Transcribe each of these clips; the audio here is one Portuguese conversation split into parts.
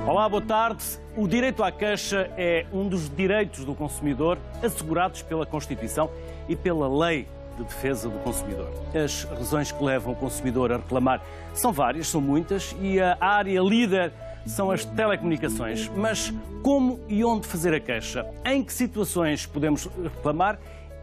Olá, boa tarde. O direito à queixa é um dos direitos do consumidor assegurados pela Constituição e pela Lei de Defesa do Consumidor. As razões que levam o consumidor a reclamar são várias, são muitas, e a área líder são as telecomunicações. Mas como e onde fazer a queixa? Em que situações podemos reclamar?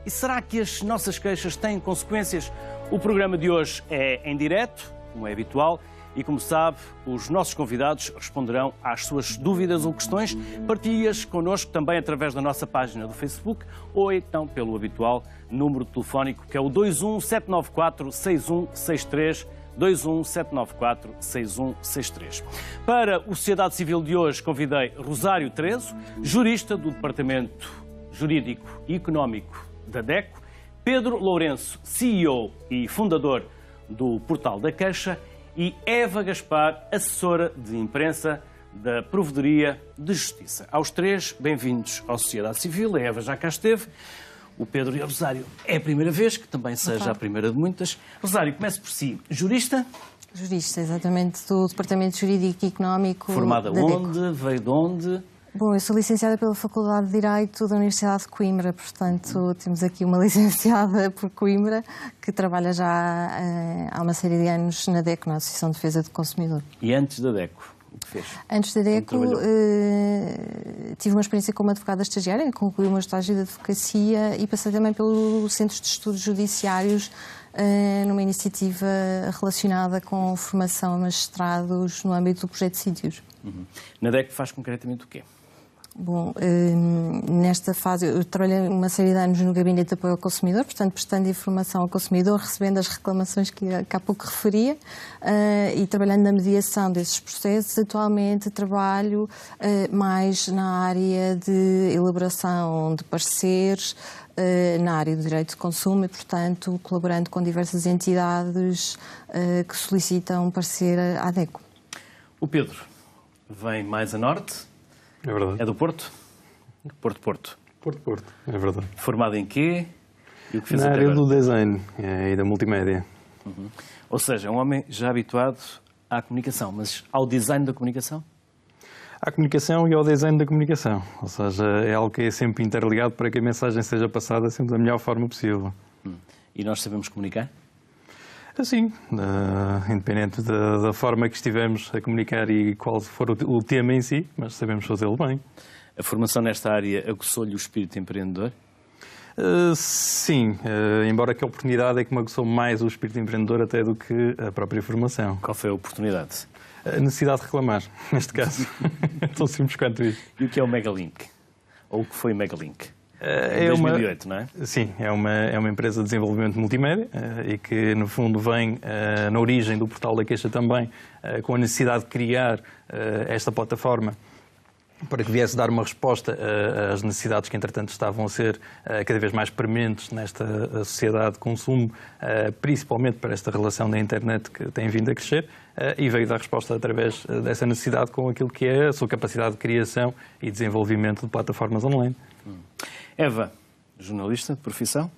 E será que as nossas queixas têm consequências? O programa de hoje é em direto, como é habitual, e como sabe, os nossos convidados responderão às suas dúvidas ou questões. Partilhe-as connosco também através da nossa página do Facebook ou então pelo habitual número telefónico que é o 21794-6163, 21794-6163. Para o Sociedade Civil de hoje convidei Rosário Trezo, jurista do Departamento Jurídico e Económico da DECO, Pedro Lourenço, CEO e fundador do Portal da Queixa, e Eva Gaspar, assessora de imprensa da Provedoria de Justiça. Aos três, bem-vindos à Sociedade Civil. A Eva já cá esteve. O Pedro e a Rosário é a primeira vez, que também seja a primeira de muitas. Rosário, comece por si. Jurista? Jurista, exatamente, do Departamento Jurídico e Económico. Formada da onde? DECO. Veio de onde? Bom, eu sou licenciada pela Faculdade de Direito da Universidade de Coimbra, portanto temos aqui uma licenciada por Coimbra que trabalha já há uma série de anos na DECO, na Associação de Defesa do Consumidor. E antes da DECO, o que fez? Antes da DECO tive uma experiência como advogada estagiária, concluí o meu estágio de advocacia e passei também pelo Centro de Estudos Judiciários numa iniciativa relacionada com formação a magistrados no âmbito do projeto Sítios. Na DECO faz concretamente o quê? Bom, nesta fase eu trabalhei uma série de anos no Gabinete de Apoio ao Consumidor, portanto prestando informação ao consumidor, recebendo as reclamações que há pouco referia e trabalhando na mediação desses processos. Atualmente trabalho mais na área de elaboração de pareceres, na área do direito de consumo e, portanto, colaborando com diversas entidades que solicitam parecer à DECO. O Pedro vem mais a norte. É verdade. É do Porto? Porto. Porto, é verdade. Formado em quê? E o que fez Na até área agora? do design e da multimédia. Ou seja, é um homem já habituado à comunicação, mas ao design da comunicação? À comunicação e ao design da comunicação. Ou seja, é algo que é sempre interligado para que a mensagem seja passada sempre da melhor forma possível. E nós sabemos comunicar? Assim, independente da forma que estivemos a comunicar e qual for o tema em si, mas sabemos fazê-lo bem. A formação nesta área aguçou-lhe o espírito empreendedor? Sim, embora que a oportunidade é que me aguçou mais o espírito empreendedor até do que a própria formação. Qual foi a oportunidade? A necessidade de reclamar, neste caso. Tão simples quanto isso. E o que é o Megalink? Ou o que foi o Megalink? É 2008, não é? Sim, é uma empresa de desenvolvimento multimédia e que, no fundo, vem na origem do Portal da Queixa também, com a necessidade de criar esta plataforma para que viesse dar uma resposta às necessidades que, entretanto, estavam a ser cada vez mais prementes nesta sociedade de consumo, principalmente para esta relação da internet que tem vindo a crescer, e veio dar resposta através dessa necessidade com aquilo que é a sua capacidade de criação e desenvolvimento de plataformas online. Eva, jornalista de profissão?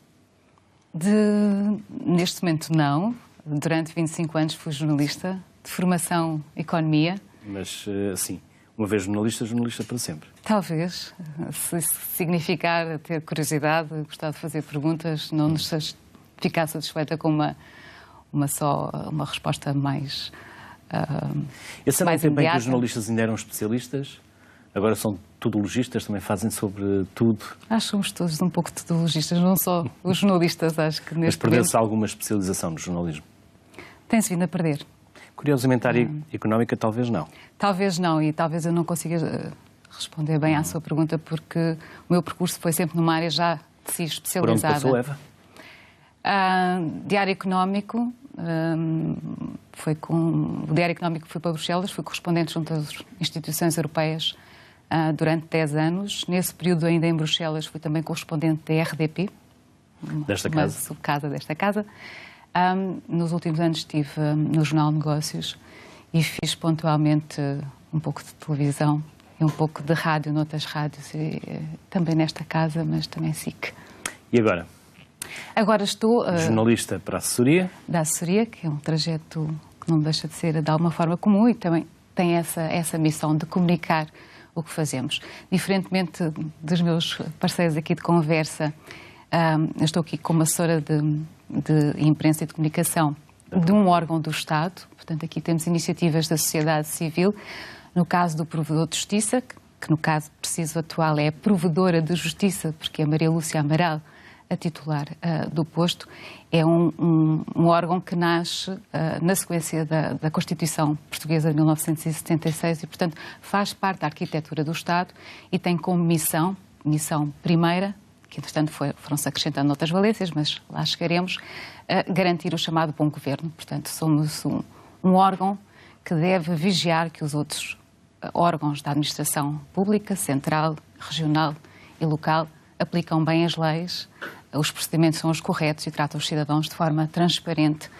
Neste momento não. Durante 25 anos fui jornalista, de formação economia. Mas, sim, uma vez jornalista, jornalista para sempre. Talvez, se isso significar ter curiosidade, gostar de fazer perguntas, não nos ficar satisfeita com uma resposta mais Esse era um mais tempo em que imediata. os jornalistas ainda eram especialistas, agora são tudologistas, também fazem sobre tudo. Acho que somos todos um pouco tudologistas, não só os jornalistas, acho que Mas neste perdeu-se momento alguma especialização no jornalismo? tem-se vindo a perder. Curiosamente, a área económica talvez não. Talvez não, e talvez eu não consiga responder bem à sua pergunta, porque o meu percurso foi sempre numa área já de si Por onde especializada. passou, Eva? Diário Económico, o Diário Económico foi para Bruxelas, fui correspondente junto às instituições europeias durante 10 anos. Nesse período, ainda em Bruxelas, fui também correspondente da RDP, Desta uma casa? subcasa desta casa. Nos últimos anos estive no Jornal de Negócios e fiz pontualmente um pouco de televisão e um pouco de rádio noutras rádios, e também nesta casa, mas também SIC. E agora? Agora estou Jornalista para a assessoria? da assessoria, que é um trajeto que não deixa de ser de alguma forma comum e também tem essa missão de comunicar o que fazemos. Diferentemente dos meus parceiros aqui de conversa, eu estou aqui como assessora de imprensa e de comunicação de um órgão do Estado, portanto aqui temos iniciativas da sociedade civil. No caso do provedor de justiça, que no caso preciso atual é a provedora de justiça, porque é Maria Lúcia Amaral a titular do posto, é um órgão que nasce na sequência da Constituição Portuguesa de 1976 e, portanto, faz parte da arquitetura do Estado e tem como missão primeira, que entretanto foram-se acrescentando outras valências, mas lá chegaremos, garantir o chamado bom governo. Portanto, somos um órgão que deve vigiar que os outros órgãos da administração pública, central, regional e local, aplicam bem as leis, os procedimentos são os corretos e tratam os cidadãos de forma transparente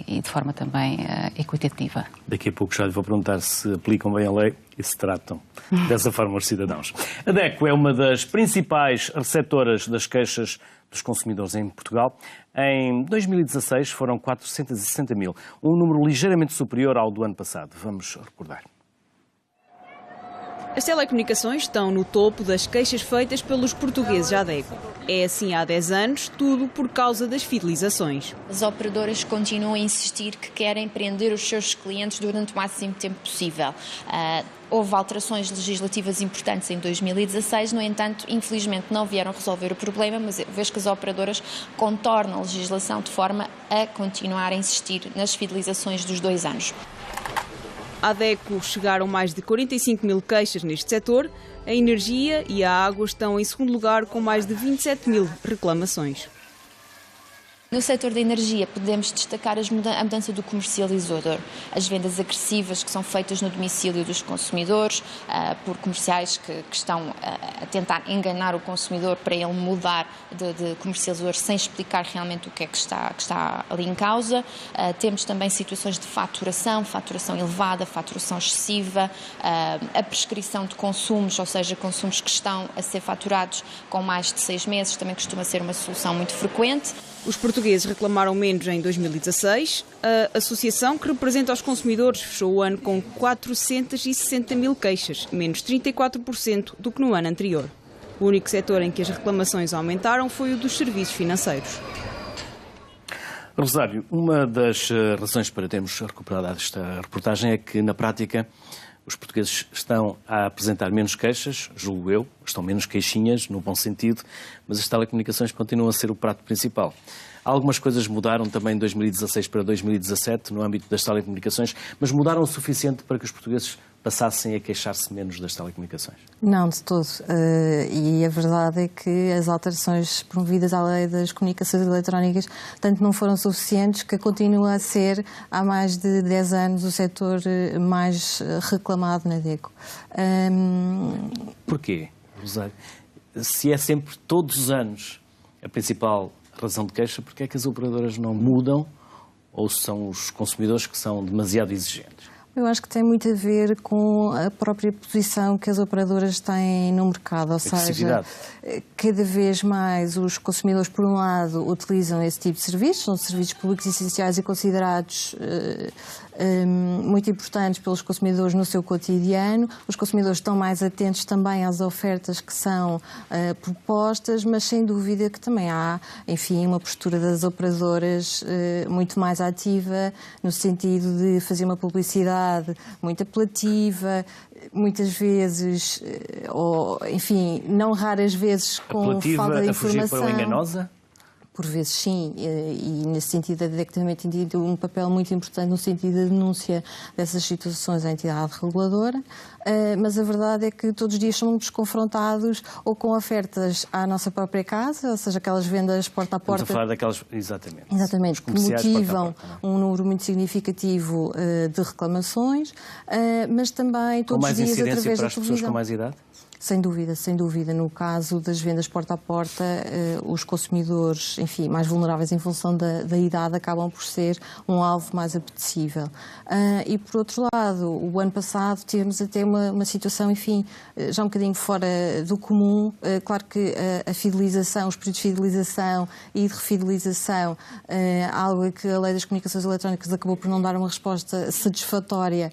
e de forma também equitativa. Daqui a pouco já lhe vou perguntar se aplicam bem a lei e se tratam dessa forma os cidadãos. A DECO é uma das principais receptoras das queixas dos consumidores em Portugal. Em 2016 foram 460 mil, um número ligeiramente superior ao do ano passado. Vamos recordar. As telecomunicações estão no topo das queixas feitas pelos portugueses à DECO. É assim há 10 anos, tudo por causa das fidelizações. As operadoras continuam a insistir que querem prender os seus clientes durante o máximo tempo possível. Houve alterações legislativas importantes em 2016, no entanto, infelizmente não vieram resolver o problema, mas vejo que as operadoras contornam a legislação de forma a continuar a insistir nas fidelizações dos 2 anos. À DECO chegaram mais de 45 mil queixas neste setor. A energia e a água estão em segundo lugar com mais de 27 mil reclamações. No setor da energia podemos destacar a mudança do comercializador, as vendas agressivas que são feitas no domicílio dos consumidores, por comerciais que estão a tentar enganar o consumidor para ele mudar de comercializador sem explicar realmente o que é que está ali em causa. Temos também situações de faturação elevada, faturação excessiva, a prescrição de consumos, ou seja, consumos que estão a ser faturados com mais de 6 meses, também costuma ser uma solução muito frequente. Os portugueses reclamaram menos em 2016. A associação que representa os consumidores fechou o ano com 460 mil queixas, menos 34% do que no ano anterior. O único setor em que as reclamações aumentaram foi o dos serviços financeiros. Rosário, uma das razões para termos recuperado esta reportagem é que, na prática, os portugueses estão a apresentar menos queixas, julgo eu, estão menos queixinhas, no bom sentido, mas as telecomunicações continuam a ser o prato principal. Algumas coisas mudaram também de 2016 para 2017 no âmbito das telecomunicações, mas mudaram o suficiente para que os portugueses passassem a queixar-se menos das telecomunicações? Não, de todo. E a verdade é que as alterações promovidas à lei das comunicações eletrónicas tanto não foram suficientes, que continua a ser, há mais de 10 anos, o setor mais reclamado na DECO. Porquê, Rosário? Se é sempre, todos os anos, a principal razão de queixa, porque é que as operadoras não mudam ou são os consumidores que são demasiado exigentes? Eu acho que tem muito a ver com a própria posição que as operadoras têm no mercado, ou seja, cada vez mais os consumidores, por um lado, utilizam esse tipo de serviços, são serviços públicos essenciais e considerados muito importantes pelos consumidores no seu cotidiano. Os consumidores estão mais atentos também às ofertas que são propostas, mas sem dúvida que também há, enfim, uma postura das operadoras muito mais ativa, no sentido de fazer uma publicidade muito apelativa, muitas vezes, ou, enfim, não raras vezes com apelativa, falta de informação. A fugir para o enganosa? Por vezes sim, e nesse sentido a DECO também tem tido um papel muito importante no sentido da denúncia dessas situações à entidade reguladora, mas a verdade é que todos os dias somos confrontados ou com ofertas à nossa própria casa, ou seja, aquelas vendas porta a porta. Estamos a falar daquelas, exatamente. Exatamente, que motivam um número muito significativo de reclamações, mas também todos os dias através da televisão. para as pessoas com mais idade? Sem dúvida, sem dúvida. No caso das vendas porta a porta, os consumidores, enfim, mais vulneráveis em função da idade, acabam por ser um alvo mais apetecível. E, por outro lado, o ano passado tivemos até uma situação, enfim, já um bocadinho fora do comum. Claro que a fidelização, os períodos de fidelização e de refidelização, algo que a Lei das Comunicações Eletrónicas acabou por não dar uma resposta satisfatória,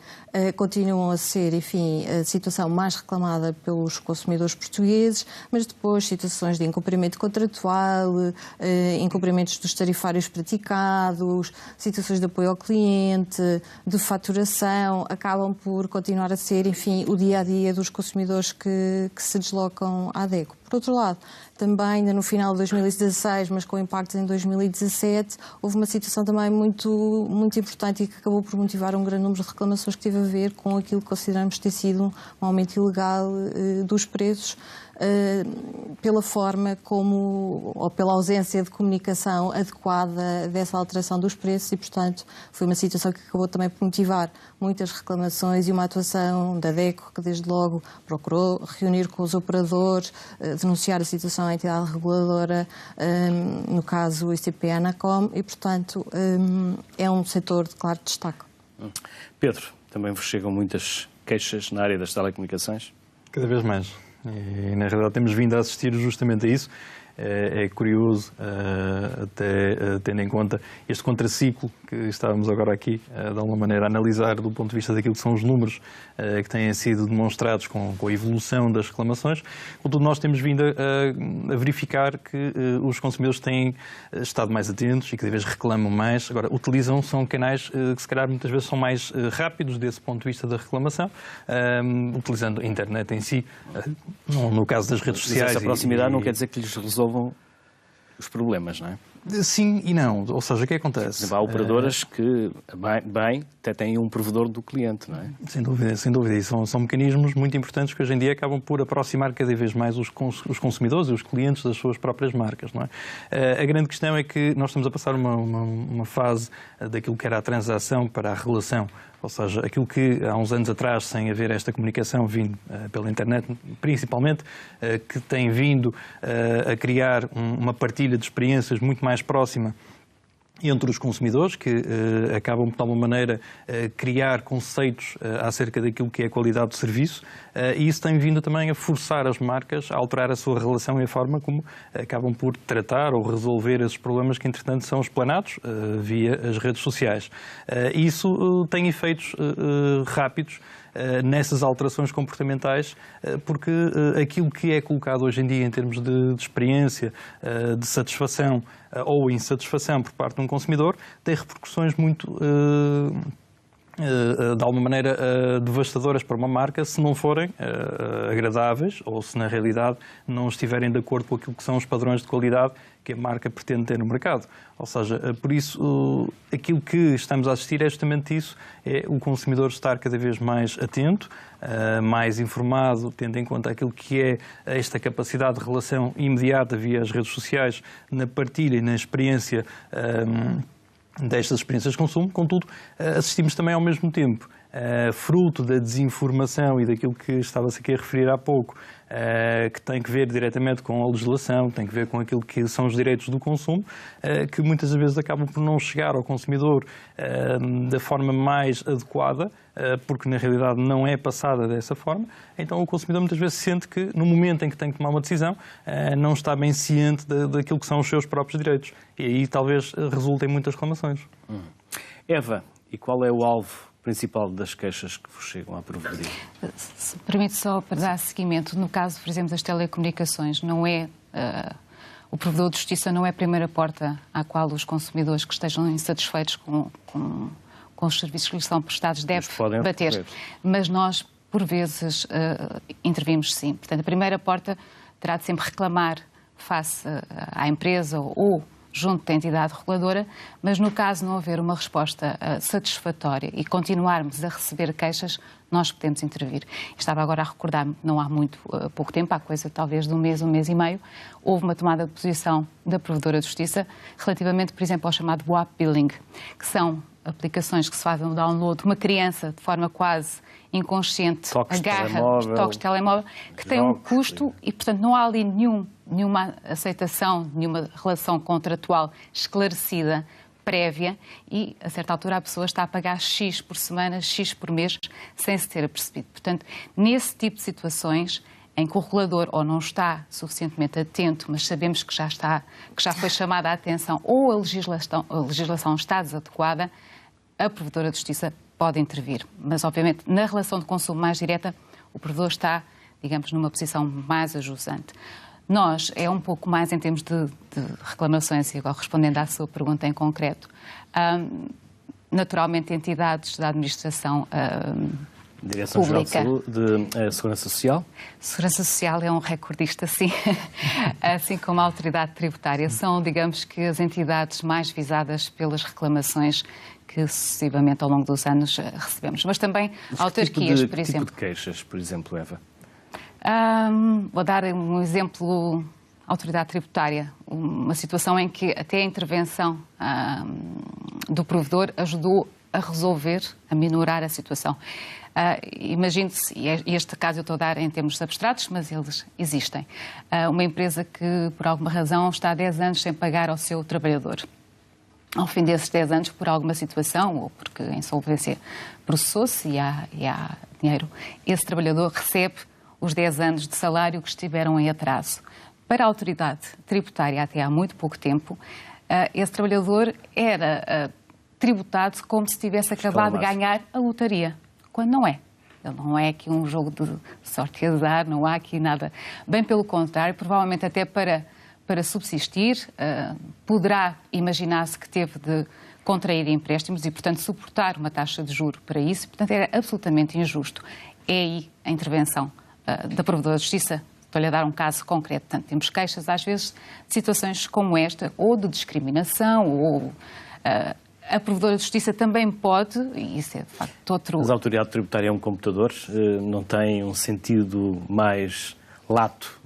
continuam a ser, enfim, a situação mais reclamada pelos consumidores portugueses, mas depois situações de incumprimento contratual, incumprimentos dos tarifários praticados, situações de apoio ao cliente, de faturação, acabam por continuar a ser, enfim, o dia-a-dia dos consumidores que se deslocam à DECO. Por outro lado, também ainda no final de 2016, mas com impactos em 2017, houve uma situação também muito importante e que acabou por motivar um grande número de reclamações que teve a ver com aquilo que consideramos ter sido um aumento ilegal dos preços, pela forma como, ou pela ausência de comunicação adequada dessa alteração dos preços e, portanto, foi uma situação que acabou também por motivar muitas reclamações e uma atuação da DECO, que desde logo procurou reunir com os operadores, denunciar a situação à entidade reguladora, no caso o ICP Anacom, e, portanto, é um setor de claro destaque. Pedro, também vos chegam muitas queixas na área das telecomunicações? Cada vez mais. E, na realidade, temos vindo a assistir justamente a isso. É curioso, até tendo em conta este contraciclo que estávamos agora aqui, de alguma maneira, a analisar do ponto de vista daquilo que são os números que têm sido demonstrados com a evolução das reclamações. Contudo, nós temos vindo a verificar que os consumidores têm estado mais atentos e que, cada vez reclamam mais. Agora, são canais que, se calhar, muitas vezes são mais rápidos desse ponto de vista da reclamação, utilizando a internet em si, no caso das redes sociais. Mas essa proximidade não quer dizer que lhes resolvam os problemas, não é? Sim e não. Ou seja, o que acontece? Há operadoras que, bem, até têm um provedor do cliente, não é? Sem dúvida, sem dúvida. E são mecanismos muito importantes que hoje em dia acabam por aproximar cada vez mais os consumidores e os clientes das suas próprias marcas, não é? A grande questão é que nós estamos a passar uma fase daquilo que era a transação para a relação. Ou seja, aquilo que há uns anos atrás, sem haver esta comunicação vindo pela internet, principalmente, que tem vindo a criar uma partilha de experiências muito mais próxima entre os consumidores, que acabam, de alguma maneira, criar conceitos acerca daquilo que é a qualidade do serviço, e isso tem vindo também a forçar as marcas a alterar a sua relação e a forma como acabam por tratar ou resolver esses problemas que, entretanto, são explanados via as redes sociais. E isso tem efeitos rápidos nessas alterações comportamentais, porque aquilo que é colocado hoje em dia em termos de experiência, de satisfação ou insatisfação por parte de um consumidor, tem repercussões muito, de alguma maneira, devastadoras para uma marca se não forem agradáveis ou se, na realidade, não estiverem de acordo com aquilo que são os padrões de qualidade que a marca pretende ter no mercado. Ou seja, por isso, aquilo que estamos a assistir é justamente isso, é o consumidor estar cada vez mais atento, mais informado, tendo em conta aquilo que é esta capacidade de relação imediata via as redes sociais, na partilha e na experiência destas experiências de consumo. Contudo, assistimos também ao mesmo tempo, fruto da desinformação e daquilo que estava-se aqui a referir há pouco, que tem que ver diretamente com a legislação, tem que ver com aquilo que são os direitos do consumo, que muitas vezes acabam por não chegar ao consumidor da forma mais adequada, porque na realidade não é passada dessa forma. Então o consumidor muitas vezes sente que, no momento em que tem que tomar uma decisão, não está bem ciente daquilo que são os seus próprios direitos. E aí talvez resultem muitas reclamações. Eva, e qual é o alvo principal das queixas que vos chegam à Provedoria? Se permite só para dar seguimento, no caso, por exemplo, das telecomunicações, não é, o provedor de justiça não é a primeira porta à qual os consumidores que estejam insatisfeitos com os serviços que lhes são prestados devem bater. Recorrer. Mas nós, por vezes, intervimos sim. Portanto, a primeira porta terá de sempre reclamar face à empresa ou junto da entidade reguladora, mas no caso não haver uma resposta satisfatória e continuarmos a receber queixas, nós podemos intervir. Estava agora a recordar-me, não há muito pouco tempo, há coisa talvez de um mês e meio, houve uma tomada de posição da Provedora de Justiça relativamente, por exemplo, ao chamado WAP Billing, que são aplicações que se fazem o download de uma criança de forma quase inconsciente, toques de telemóvel, que tem um custo e, portanto, não há ali nenhuma aceitação, nenhuma relação contratual esclarecida prévia e, a certa altura, a pessoa está a pagar X por semana, X por mês, sem se ter apercebido. Portanto, nesse tipo de situações em que o regulador ou não está suficientemente atento, mas sabemos que já foi chamada a atenção ou a legislação está desadequada, a Provedora de Justiça pode intervir. Mas, obviamente, na relação de consumo mais direta, o provedor está, digamos, numa posição mais ajusante. Nós, é um pouco mais em termos de reclamações, e agora respondendo à sua pergunta em concreto, naturalmente entidades da administração Direção-Geral de Segurança Social? Segurança Social é um recordista, sim, assim como a Autoridade Tributária. São, digamos que, as entidades mais visadas pelas reclamações que sucessivamente ao longo dos anos recebemos. Mas também autarquias, por exemplo. Que tipo de queixas, por exemplo, Eva? Vou dar um exemplo, Autoridade Tributária, uma situação em que até a intervenção do provedor ajudou a resolver, a minorar a situação. Imagine-se, e este caso eu estou a dar em termos abstratos, mas eles existem, uma empresa que por alguma razão está há 10 anos sem pagar ao seu trabalhador. Ao fim desses 10 anos, por alguma situação, ou porque a insolvência processou-se e há dinheiro, esse trabalhador recebe os 10 anos de salário que estiveram em atraso. Para a Autoridade Tributária, até há muito pouco tempo, esse trabalhador era tributado como se tivesse acabado de ganhar a lotaria, quando não é. Ele não é aqui um jogo de sorte e azar, não há aqui nada. Bem pelo contrário, provavelmente até para subsistir, poderá imaginar-se que teve de contrair empréstimos e, portanto, suportar uma taxa de juro para isso. Portanto, era absolutamente injusto. É aí a intervenção da Provedora de Justiça. Estou-lhe a dar um caso concreto. Portanto, temos queixas, às vezes, de situações como esta, ou de discriminação, ou a Provedora de Justiça também pode, e isso é, de facto, outro... Mas a Autoridade Tributária é um computador, não tem um sentido mais lato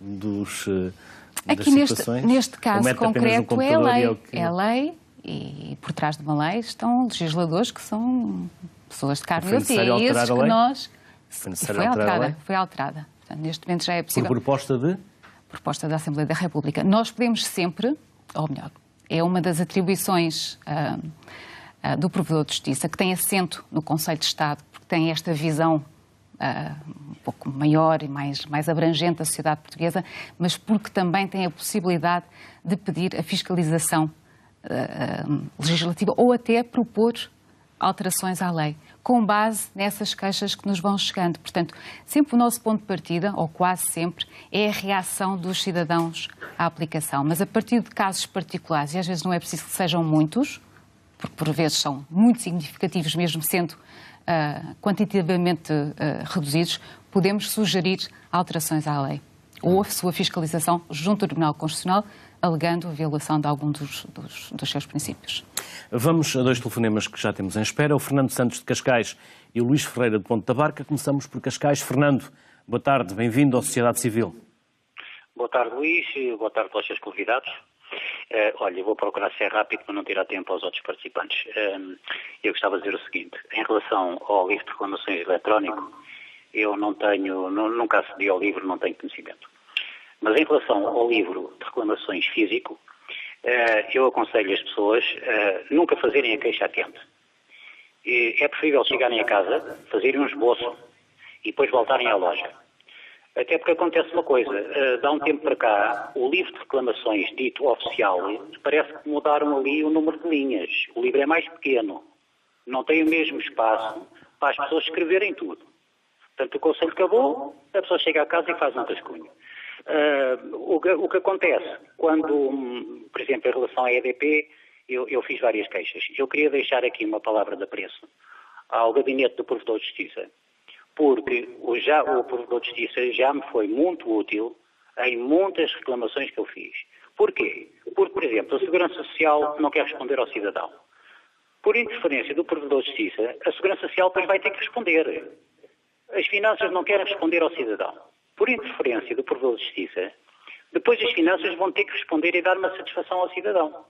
Aqui neste caso concreto é a lei e por trás de uma lei estão legisladores que são pessoas de carne e osso e é esses que nós... Foi alterada. Portanto, neste momento já é possível... Por proposta de? Proposta da Assembleia da República. Nós podemos sempre, ou melhor, é uma das atribuições do Provedor de Justiça que tem assento no Conselho de Estado, porque tem esta visão um pouco maior e mais abrangente da sociedade portuguesa, mas porque também tem a possibilidade de pedir a fiscalização legislativa ou até propor alterações à lei, com base nessas queixas que nos vão chegando. Portanto, sempre o nosso ponto de partida, ou quase sempre, é a reação dos cidadãos à aplicação. Mas a partir de casos particulares, e às vezes não é preciso que sejam muitos, porque por vezes são muito significativos, mesmo sendo quantitativamente reduzidos, podemos sugerir alterações à lei ou a sua fiscalização junto ao Tribunal Constitucional, alegando a violação de algum dos seus princípios. Vamos a 2 telefonemas que já temos em espera. O Fernando Santos de Cascais e o Luís Ferreira de Ponte da Barca. Começamos por Cascais. Fernando, boa tarde, bem-vindo à Sociedade Civil. Boa tarde, Luís. Boa tarde aos seus convidados. Olha, vou procurar ser rápido para não tirar tempo aos outros participantes. Eu gostava de dizer o seguinte, em relação ao livro de reclamações eletrónico, eu nunca acedi ao livro, não tenho conhecimento. Mas em relação ao livro de reclamações físico, eu aconselho as pessoas nunca fazerem a queixa a tempo. É preferível chegarem a casa, fazerem um esboço e depois voltarem à loja. Até porque acontece uma coisa, dá um tempo para cá, o livro de reclamações dito oficial, parece que mudaram ali o número de linhas. O livro é mais pequeno, não tem o mesmo espaço para as pessoas escreverem tudo. Portanto, o conselho acabou, a pessoa chega a casa e faz um rascunho. O que acontece quando, por exemplo, em relação à EDP, eu fiz várias queixas. Eu queria deixar aqui uma palavra de apreço ao gabinete do Provedor de Justiça, porque o Provedor de Justiça já me foi muito útil em muitas reclamações que eu fiz. Porquê? Porque, por exemplo, a Segurança Social não quer responder ao cidadão. Por interferência do Provedor de Justiça, a Segurança Social depois vai ter que responder. as finanças não querem responder ao cidadão, por interferência do Provedor de Justiça, depois as finanças vão ter que responder e dar uma satisfação ao cidadão.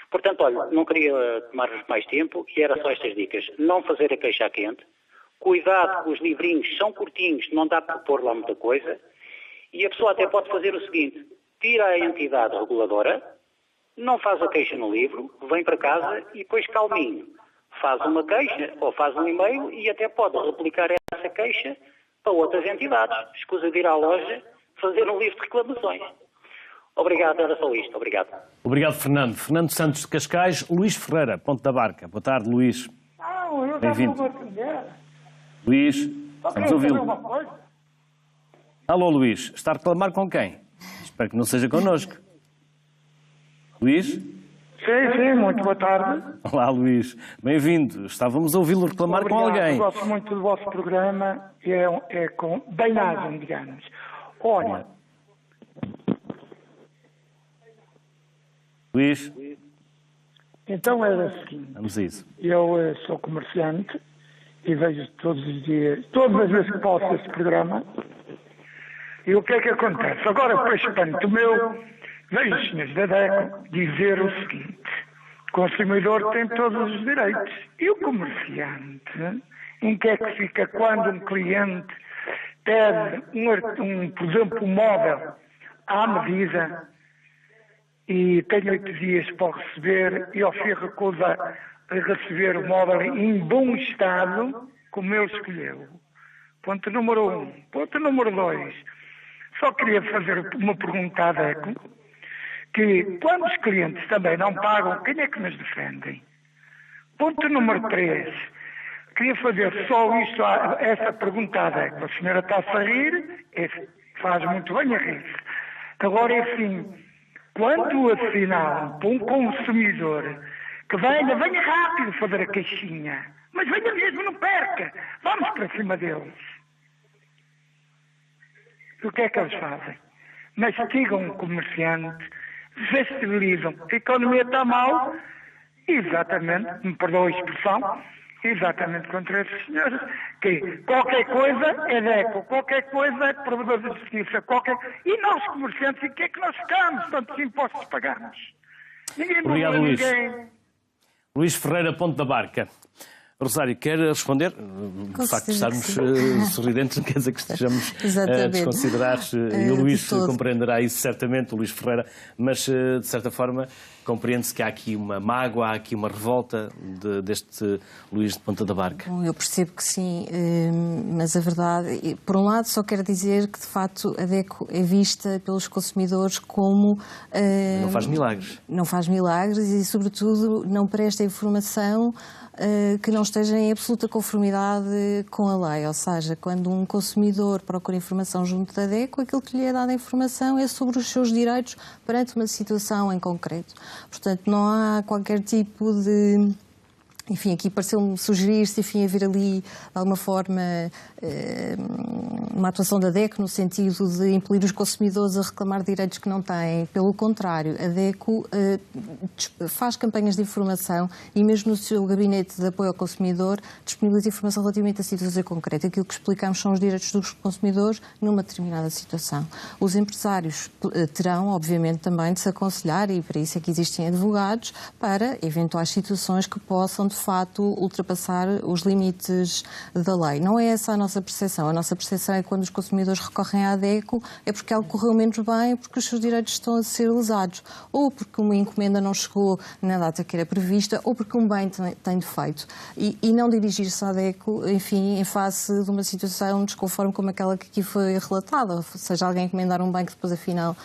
Portanto, olha, não queria tomar-vos mais tempo e era só estas dicas. Não fazer a queixa quente, cuidado com os livrinhos, são curtinhos, não dá para pôr lá muita coisa, e a pessoa até pode fazer o seguinte, tira a entidade reguladora, não faz a queixa no livro, vem para casa e depois calminho, faz uma queixa ou faz um e-mail e até pode replicar essa queixa para outras entidades. Escusa de ir à loja fazer um livro de reclamações. Obrigado, era só isto. Obrigado. Obrigado, Fernando. Fernando Santos de Cascais, Luís Ferreira, Ponte da Barca. Boa tarde, Luís. Bem-vindo. Luís, vamos ouvi-lo. Alô, Luís. Está a reclamar com quem? Espero que não seja connosco. Luís? Sim, muito boa tarde. Olá, Luís. Bem-vindo. Estávamos a ouvi-lo reclamar com alguém. Eu gosto muito do vosso programa e é com bem-agem, digamos. Olha... Luís? Então era o seguinte. Vamos a isso. Eu sou comerciante e vejo todos os dias, todas as vezes que posso este programa. E o que é que acontece? Agora, para espanto meu, vejo os senhores da DECO dizer o seguinte: o consumidor tem todos os direitos. E o comerciante, em que é que fica quando um cliente pede, por exemplo, um móvel à medida e tem 8 dias para o receber e ao fim recusa a receber o móvel em bom estado, como ele escolheu? Ponto número 1. Ponto número 2. Só queria fazer uma pergunta à DECO, que quando os clientes também não pagam, quem é que nos defende? Ponto número 3. Queria fazer só isto, essa pergunta à DECO. A senhora está-se a rir, faz muito bem a rir. Agora é assim, quando assinalam para um consumidor que venha rápido fazer a caixinha, mas venha mesmo, não perca, vamos para cima deles. O que é que eles fazem? Mastigam o comerciante, desestabilizam. A economia está mal, exatamente, me perdoa a expressão, exatamente contra esses senhores, que qualquer coisa é DECO, qualquer coisa é Provedor de Justiça, e nós comerciantes, em que é que nós ficamos? Tantos impostos pagamos. Ninguém Obrigado, Luís. Ninguém. Luís Ferreira, Ponte da Barca. Rosário, quer responder? De facto, estarmos sorridentes não quer dizer que estejamos a desconsiderar, e o Luís compreenderá isso certamente, o Luís Ferreira, mas de certa forma compreende-se que há aqui uma mágoa, há aqui uma revolta deste Luís de Ponta da Barca. Bom, eu percebo que sim, mas a verdade, por um lado, só quero dizer que de facto a DECO é vista pelos consumidores como... não faz milagres. Não faz milagres e, sobretudo, não presta informação que não esteja em absoluta conformidade com a lei. Ou seja, quando um consumidor procura informação junto da DECO, aquilo que lhe é dada a informação é sobre os seus direitos perante uma situação em concreto. Portanto, não há qualquer tipo de... Enfim, aqui pareceu-me sugerir-se, enfim, haver ali, de alguma forma, uma atuação da DECO no sentido de impelir os consumidores a reclamar direitos que não têm. Pelo contrário, a DECO faz campanhas de informação e mesmo no seu gabinete de apoio ao consumidor disponibiliza informação relativamente a situações concretas. Aquilo que explicamos são os direitos dos consumidores numa determinada situação. Os empresários terão, obviamente, também de se aconselhar, e para isso é que existem advogados, para eventuais situações que possam, de facto, ultrapassar os limites da lei. Não é essa a nossa percepção. A nossa percepção é que quando os consumidores recorrem à DECO é porque algo correu menos bem, porque os seus direitos estão a ser lesados, ou porque uma encomenda não chegou na data que era prevista, ou porque um bem tem defeito. E não dirigir-se à DECO, enfim, em face de uma situação desconforme como aquela que aqui foi relatada, ou seja, alguém encomendar um bem que depois, afinal,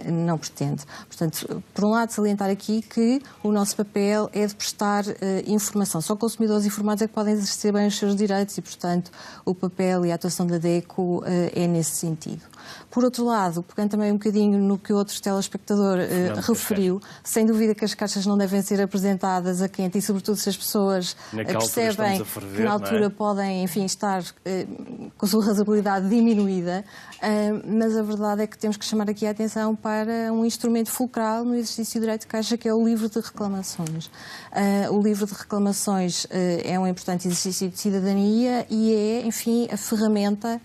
não pretende. Portanto, por um lado, salientar aqui que o nosso papel é de prestar informação. Só consumidores informados é que podem exercer bem os seus direitos e, portanto, o papel e a atuação da DECO é nesse sentido. Por outro lado, pegando também um bocadinho no que outro telespectador referiu, sem dúvida que as caixas não devem ser apresentadas a quente e, sobretudo, se as pessoas percebem que na altura podem, enfim, estar com a sua razoabilidade diminuída, mas a verdade é que temos que chamar aqui a atenção para um instrumento fulcral no exercício do direito de caixa, que é o livro de reclamações. O livro de reclamações reclamações é um importante exercício de cidadania e é, enfim, a ferramenta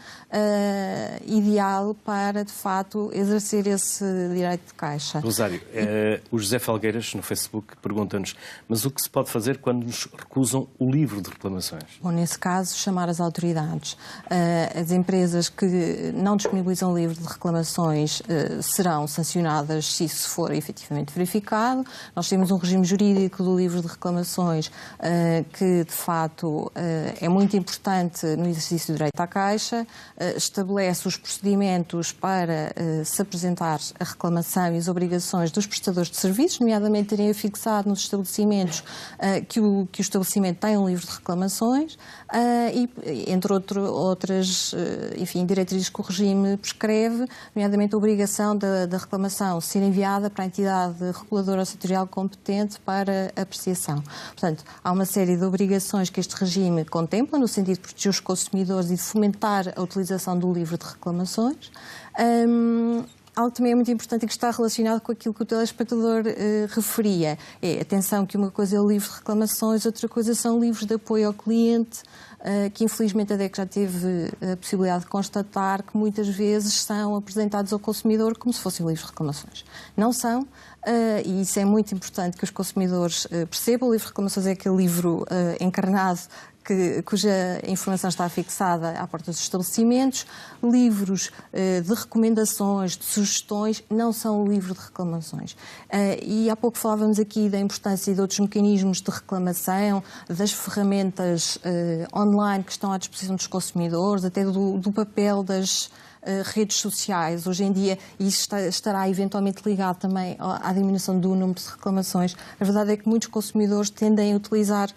ideal para, de facto, exercer esse direito de caixa. Rosário, o José Felgueiras, no Facebook, pergunta-nos, mas o que se pode fazer quando nos recusam o livro de reclamações? Bom, nesse caso, chamar as autoridades. As empresas que não disponibilizam o livro de reclamações serão sancionadas se isso for efetivamente verificado. Nós temos um regime jurídico do livro de reclamações que, de facto, é muito importante no exercício do direito à caixa, estabelece os procedimentos para se apresentar a reclamação e as obrigações dos prestadores de serviços, nomeadamente terem afixado nos estabelecimentos que o estabelecimento tem um livro de reclamações e, entre outras, enfim, diretrizes que o regime prescreve, nomeadamente a obrigação da reclamação ser enviada para a entidade reguladora ou setorial competente para apreciação. Portanto, há uma série de obrigações que este regime contempla, no sentido de proteger os consumidores e de fomentar a utilização do livro de reclamações. Algo também é muito importante e que está relacionado com aquilo que o telespectador referia. Atenção que uma coisa é o livro de reclamações, outra coisa são livros de apoio ao cliente, que infelizmente a DEC já teve a possibilidade de constatar que muitas vezes são apresentados ao consumidor como se fossem livros de reclamações. Não são, e isso é muito importante que os consumidores percebam. O livro de reclamações é aquele livro encarnado cuja informação está fixada à porta dos estabelecimentos. Livros de recomendações, de sugestões, não são o livro de reclamações. E há pouco falávamos aqui da importância de outros mecanismos de reclamação, das ferramentas online que estão à disposição dos consumidores, até do papel das redes sociais. Hoje em dia, isso estará eventualmente ligado também à diminuição do número de reclamações. A verdade é que muitos consumidores tendem a utilizar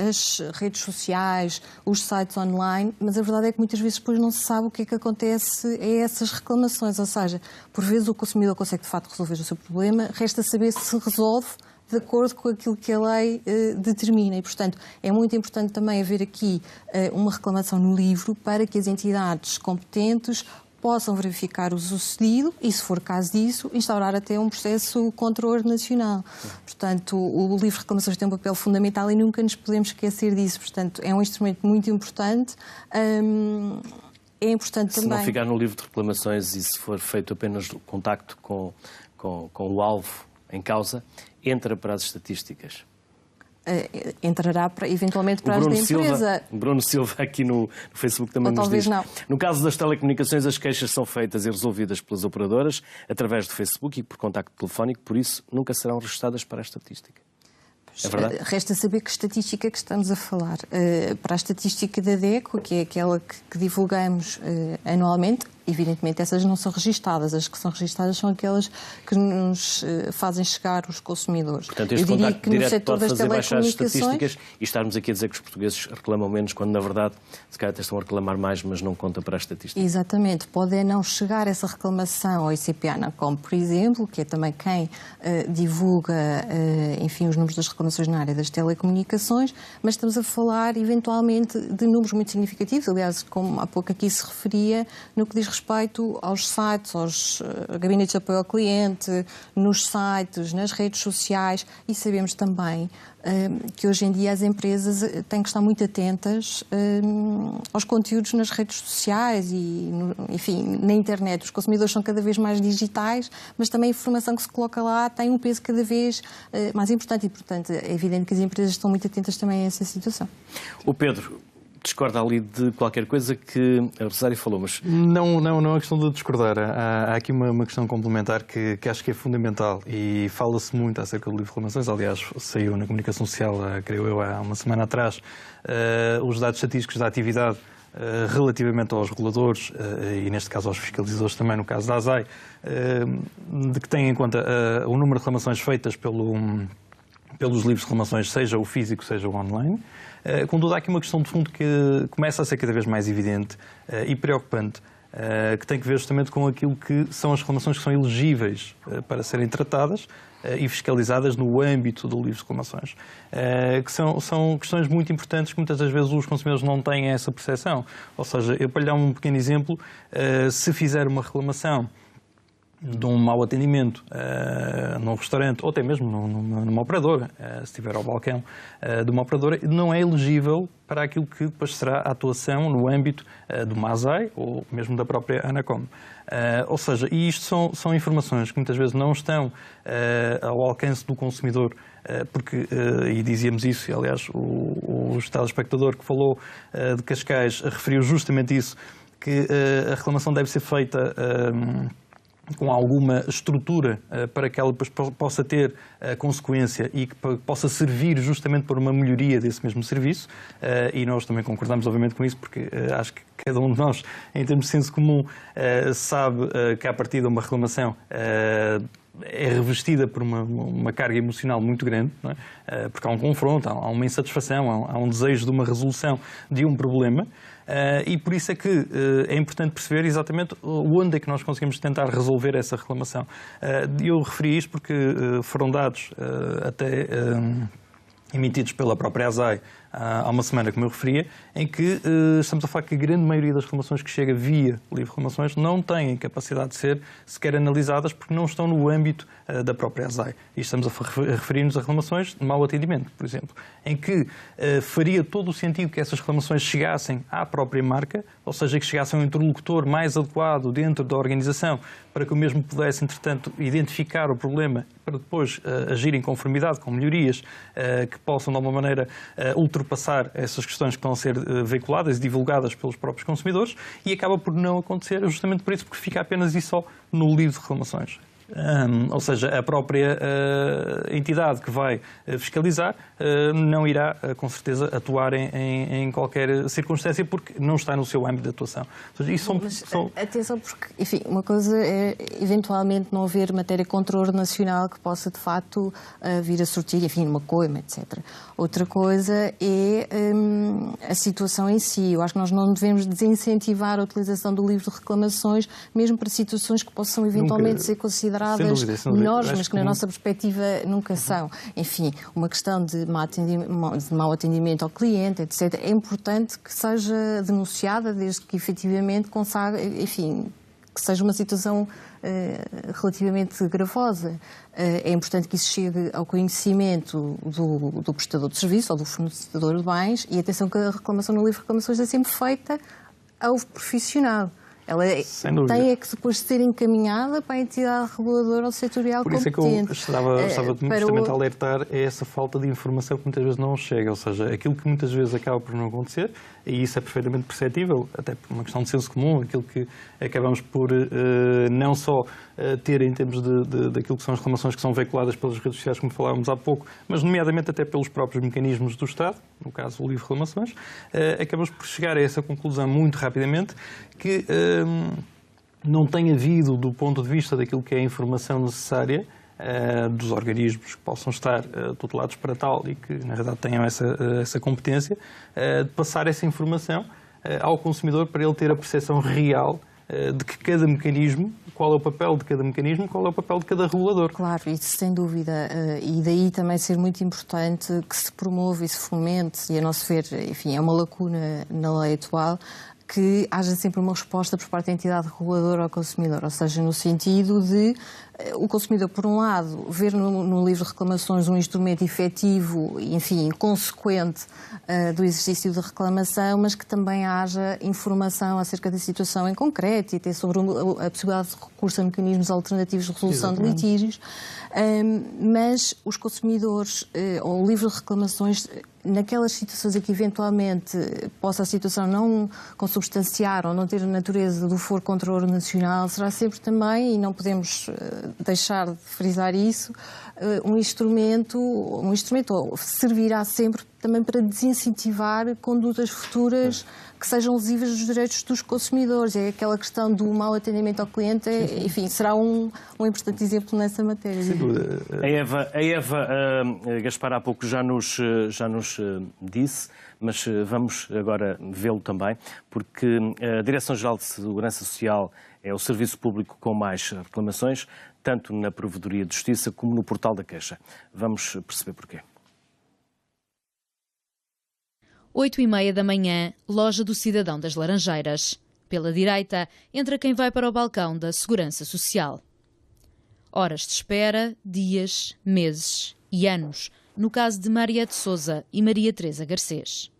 as redes sociais, os sites online, mas a verdade é que muitas vezes depois não se sabe o que é que acontece a essas reclamações, ou seja, por vezes o consumidor consegue de facto resolver o seu problema, resta saber se resolve de acordo com aquilo que a lei determina e, portanto, é muito importante também haver aqui uma reclamação no livro para que as entidades competentes possam verificar o sucedido e, se for caso disso, instaurar até um processo contra o Ordem Nacional. Portanto, o livro de reclamações tem um papel fundamental e nunca nos podemos esquecer disso. Portanto, é um instrumento muito importante. É importante também... Se não ficar no livro de reclamações e se for feito apenas o contacto com o alvo em causa, entra para as estatísticas. Entrará eventualmente para as da empresa. Bruno Silva aqui no Facebook também nos diz. Não. No caso das telecomunicações, as queixas são feitas e resolvidas pelas operadoras através do Facebook e por contacto telefónico, por isso nunca serão registadas para a estatística. É verdade? Resta saber que estatística que estamos a falar. Para a estatística da DECO, que é aquela que divulgamos anualmente, evidentemente essas não são registadas. As que são registadas são aquelas que nos fazem chegar os consumidores. Portanto, este contacto direto pode fazer baixar as estatísticas e estarmos aqui a dizer que os portugueses reclamam menos, quando na verdade se calhar até estão a reclamar mais, mas não conta para a estatística. Exatamente. Pode não chegar essa reclamação ao ICP-ANACOM, por exemplo, que é também quem divulga, enfim, os números das reclamações na área das telecomunicações, mas estamos a falar eventualmente de números muito significativos, aliás, como há pouco aqui se referia, no que diz respeito aos sites, aos gabinetes de apoio ao cliente, nos sites, nas redes sociais, e sabemos também que hoje em dia as empresas têm que estar muito atentas aos conteúdos nas redes sociais e, enfim, na internet. Os consumidores são cada vez mais digitais, mas também a informação que se coloca lá tem um peso cada vez mais importante e, portanto, é evidente que as empresas estão muito atentas também a essa situação. O Pedro discorda ali de qualquer coisa que a Rosário falou, mas... Não é questão de discordar. Há aqui uma questão complementar que acho que é fundamental e fala-se muito acerca do livro de reclamações. Aliás, saiu na comunicação social, creio eu, há uma semana atrás, os dados estatísticos da atividade relativamente aos reguladores e, neste caso, aos fiscalizadores também, no caso da ASAI, de que têm em conta o número de reclamações feitas pelos livros de reclamações, seja o físico, seja o online. Contudo, há aqui uma questão de fundo que começa a ser cada vez mais evidente e preocupante, que tem que ver justamente com aquilo que são as reclamações que são elegíveis para serem tratadas e fiscalizadas no âmbito do livro de reclamações, que são questões muito importantes que muitas das vezes os consumidores não têm essa percepção. Ou seja, eu para lhe dar um pequeno exemplo, se fizer uma reclamação de um mau atendimento num restaurante ou até mesmo numa operadora, se estiver ao balcão de uma operadora, não é elegível para aquilo que depois será a atuação no âmbito do MASAI ou mesmo da própria ANACOM. Ou seja, e isto são informações que muitas vezes não estão ao alcance do consumidor, porque, e dizíamos isso, e aliás o telespectador que falou de Cascais referiu justamente isso, que a reclamação deve ser feita com alguma estrutura para que ela depois possa ter consequência e que possa servir justamente para uma melhoria desse mesmo serviço, e nós também concordamos obviamente com isso, porque acho que cada um de nós, em termos de senso comum, sabe que a partir de uma reclamação é revestida por uma carga emocional muito grande, não é? Porque há um confronto, há uma insatisfação, há um desejo de uma resolução de um problema. E por isso é que é importante perceber exatamente onde é que nós conseguimos tentar resolver essa reclamação. Eu referi isto porque foram dados até emitidos pela própria ASAI há uma semana, como eu referia, em que estamos a falar que a grande maioria das reclamações que chega via livre reclamações não têm capacidade de ser sequer analisadas porque não estão no âmbito da própria ASAI. E estamos a referir-nos a reclamações de mau atendimento, por exemplo, em que faria todo o sentido que essas reclamações chegassem à própria marca, ou seja, que chegassem a um interlocutor mais adequado dentro da organização para que o mesmo pudesse, entretanto, identificar o problema para depois agir em conformidade com melhorias que possam, de alguma maneira, ultrapassar essas questões que estão a ser veiculadas e divulgadas pelos próprios consumidores, e acaba por não acontecer justamente por isso, porque fica apenas e só no livro de reclamações. Ou seja, a própria entidade que vai fiscalizar não irá, com certeza, atuar em qualquer circunstância porque não está no seu âmbito de atuação. Ou seja, atenção, porque, enfim, uma coisa é eventualmente não haver matéria contra nacional que possa, de facto, vir a surtir, enfim, uma coima, etc. Outra coisa é a situação em si. Eu acho que nós não devemos desincentivar a utilização do livro de reclamações, mesmo para situações que possam eventualmente ser consideradas menores, mas que na nossa perspectiva nunca são. Enfim, uma questão de mau atendimento ao cliente, etc. É importante que seja denunciada desde que efetivamente enfim, que seja uma situação relativamente gravosa. É importante que isso chegue ao conhecimento do prestador de serviço ou do fornecedor de bens, e atenção que a reclamação no livro de reclamações é sempre feita ao profissional. Ela tem que depois ser encaminhada para a entidade reguladora ou setorial competente. Por isso é que eu estava justamente a alertar a essa falta de informação que muitas vezes não chega, ou seja, aquilo que muitas vezes acaba por não acontecer, e isso é perfeitamente perceptível, até por uma questão de senso comum, aquilo que acabamos por não só ter em termos daquilo que são as reclamações que são veiculadas pelas redes sociais, como falávamos há pouco, mas nomeadamente até pelos próprios mecanismos do Estado, no caso o livro de reclamações, acabamos por chegar a essa conclusão muito rapidamente, que não tem havido, do ponto de vista daquilo que é a informação necessária dos organismos que possam estar tutelados para tal e que, na verdade, tenham essa competência, de passar essa informação ao consumidor para ele ter a percepção real de que cada mecanismo, qual é o papel de cada mecanismo, qual é o papel de cada regulador. Claro, isso sem dúvida. E daí também ser muito importante que se promova e se fomente, e a nosso ver, enfim, é uma lacuna na lei atual, que haja sempre uma resposta por parte da entidade reguladora ao consumidor, ou seja, no sentido de o consumidor, por um lado, ver no livro de reclamações um instrumento efetivo e, enfim, consequente do exercício de reclamação, mas que também haja informação acerca da situação em concreto e até sobre a possibilidade de recurso a mecanismos alternativos de resolução de litígios. Mas os consumidores, ou o livro de reclamações, naquelas situações em que eventualmente possa a situação não consubstanciar ou não ter a natureza do foro contra o nacional, será sempre também, e não podemos deixar de frisar isso, um instrumento servirá sempre também para desincentivar condutas futuras que sejam lesivas dos direitos dos consumidores. É aquela questão do mau atendimento ao cliente, enfim, será um importante exemplo nessa matéria. Sem dúvida. A Eva Gaspar há pouco já nos disse, mas vamos agora vê-lo também, porque a Direção-Geral de Segurança Social é o serviço público com mais reclamações, tanto na Provedoria de Justiça como no Portal da Queixa. Vamos perceber porquê. 8h30 da manhã, loja do Cidadão das Laranjeiras. Pela direita, entra quem vai para o balcão da Segurança Social. Horas de espera, dias, meses e anos, no caso de Mariette Sousa e Maria Teresa Garcês.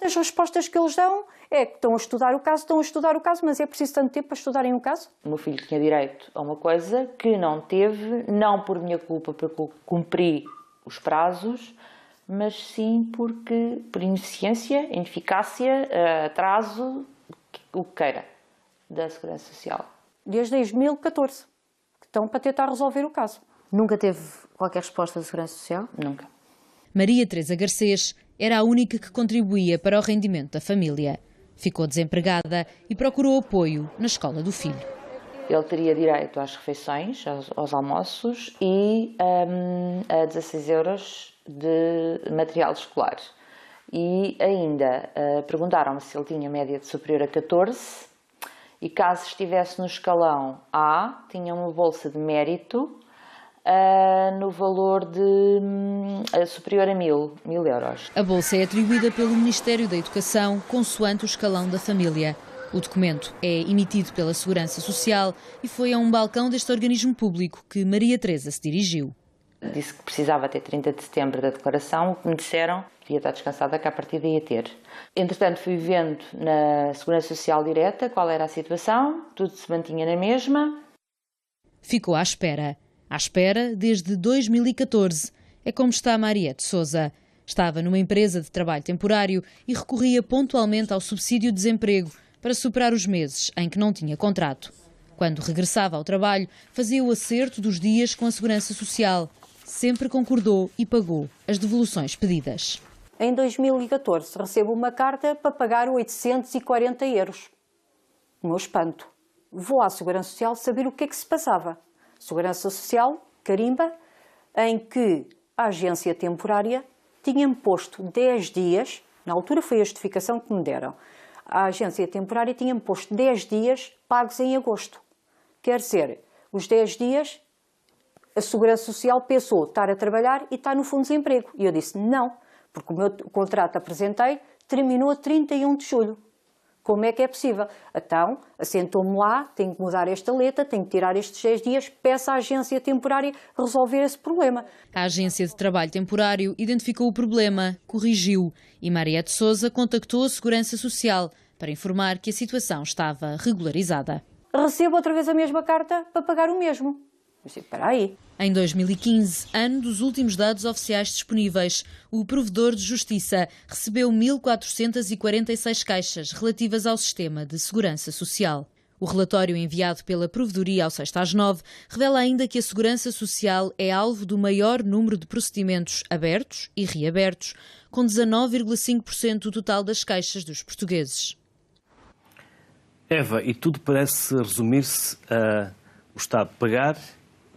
As respostas que eles dão é que estão a estudar o caso, mas é preciso tanto tempo para estudarem o caso? O meu filho tinha direito a uma coisa que não teve, não por minha culpa, porque eu cumpri os prazos, mas sim porque, por ineficiência, ineficácia, atraso, o que queira, da Segurança Social. Desde 2014, que estão para tentar resolver o caso. Nunca teve qualquer resposta da Segurança Social? Nunca. Maria Teresa Garcês era a única que contribuía para o rendimento da família. Ficou desempregada e procurou apoio na escola do filho. Ele teria direito às refeições, aos almoços e a 16 euros de material escolar. E ainda perguntaram-me se ele tinha média de superior a 14 e caso estivesse no escalão A, tinha uma bolsa de mérito no valor de superior a 1.000 euros. A bolsa é atribuída pelo Ministério da Educação consoante o escalão da família. O documento é emitido pela Segurança Social e foi a um balcão deste organismo público que Maria Teresa se dirigiu. Disse que precisava até 30 de setembro da declaração, o que me disseram que ia estar descansada, que à partida ia ter. Entretanto, fui vendo na Segurança Social direta qual era a situação, tudo se mantinha na mesma. Ficou à espera desde 2014. É como está Mariette Sousa. Estava numa empresa de trabalho temporário e recorria pontualmente ao subsídio de desemprego para superar os meses em que não tinha contrato. Quando regressava ao trabalho, fazia o acerto dos dias com a Segurança Social. Sempre concordou e pagou as devoluções pedidas. Em 2014 recebo uma carta para pagar 840 euros. O meu espanto. Vou à Segurança Social saber o que é que se passava. Segurança Social, carimba, em que a agência temporária tinha-me posto 10 dias, na altura foi a justificação que me deram, a agência temporária tinha-me posto 10 dias pagos em agosto. Quer dizer, os 10 dias, a Segurança Social pensou estar a trabalhar e está no Fundo de Desemprego. E eu disse não, porque o meu contrato apresentei terminou a 31 de julho. Como é que é possível? Então, assentou-me lá, tenho que mudar esta letra, tenho que tirar estes 6 dias, peço à agência temporária resolver esse problema. A agência de trabalho temporário identificou o problema, corrigiu e Mariette Sousa contactou a Segurança Social para informar que a situação estava regularizada. Recebo outra vez a mesma carta para pagar o mesmo. Eu disse, espera aí. Em 2015, ano dos últimos dados oficiais disponíveis, o Provedor de Justiça recebeu 1.446 queixas relativas ao sistema de segurança social. O relatório enviado pela Provedoria ao 6/9 revela ainda que a segurança social é alvo do maior número de procedimentos abertos e reabertos, com 19,5% do total das queixas dos portugueses. Eva, e tudo parece resumir-se a o Estado pagar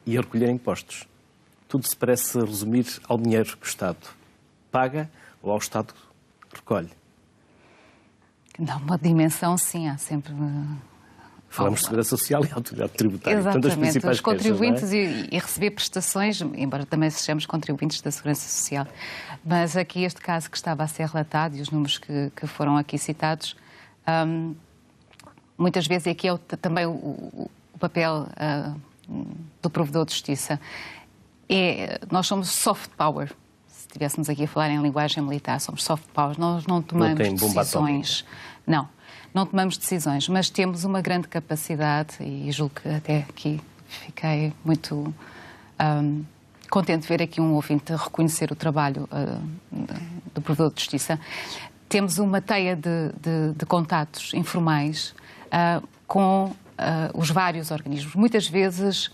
e a recolher impostos. Tudo se parece resumir ao dinheiro que o Estado paga ou ao Estado que recolhe. Dá uma dimensão, sim, há sempre... Falamos de Segurança Social e Autoridade Tributária. Exatamente, portanto, os contribuintes e receber prestações, embora também sejamos contribuintes da Segurança Social. Mas aqui este caso que estava a ser relatado e os números que foram aqui citados, muitas vezes aqui é também o papel do Provedor de Justiça. Nós somos soft power. Se estivéssemos aqui a falar em linguagem militar, somos soft power. Nós não tomamos decisões. Não tomamos decisões, mas temos uma grande capacidade e julgo que até aqui fiquei muito contente de ver aqui um ouvinte reconhecer o trabalho do Provedor de Justiça. Temos uma teia de contatos informais com os vários organismos. Muitas vezes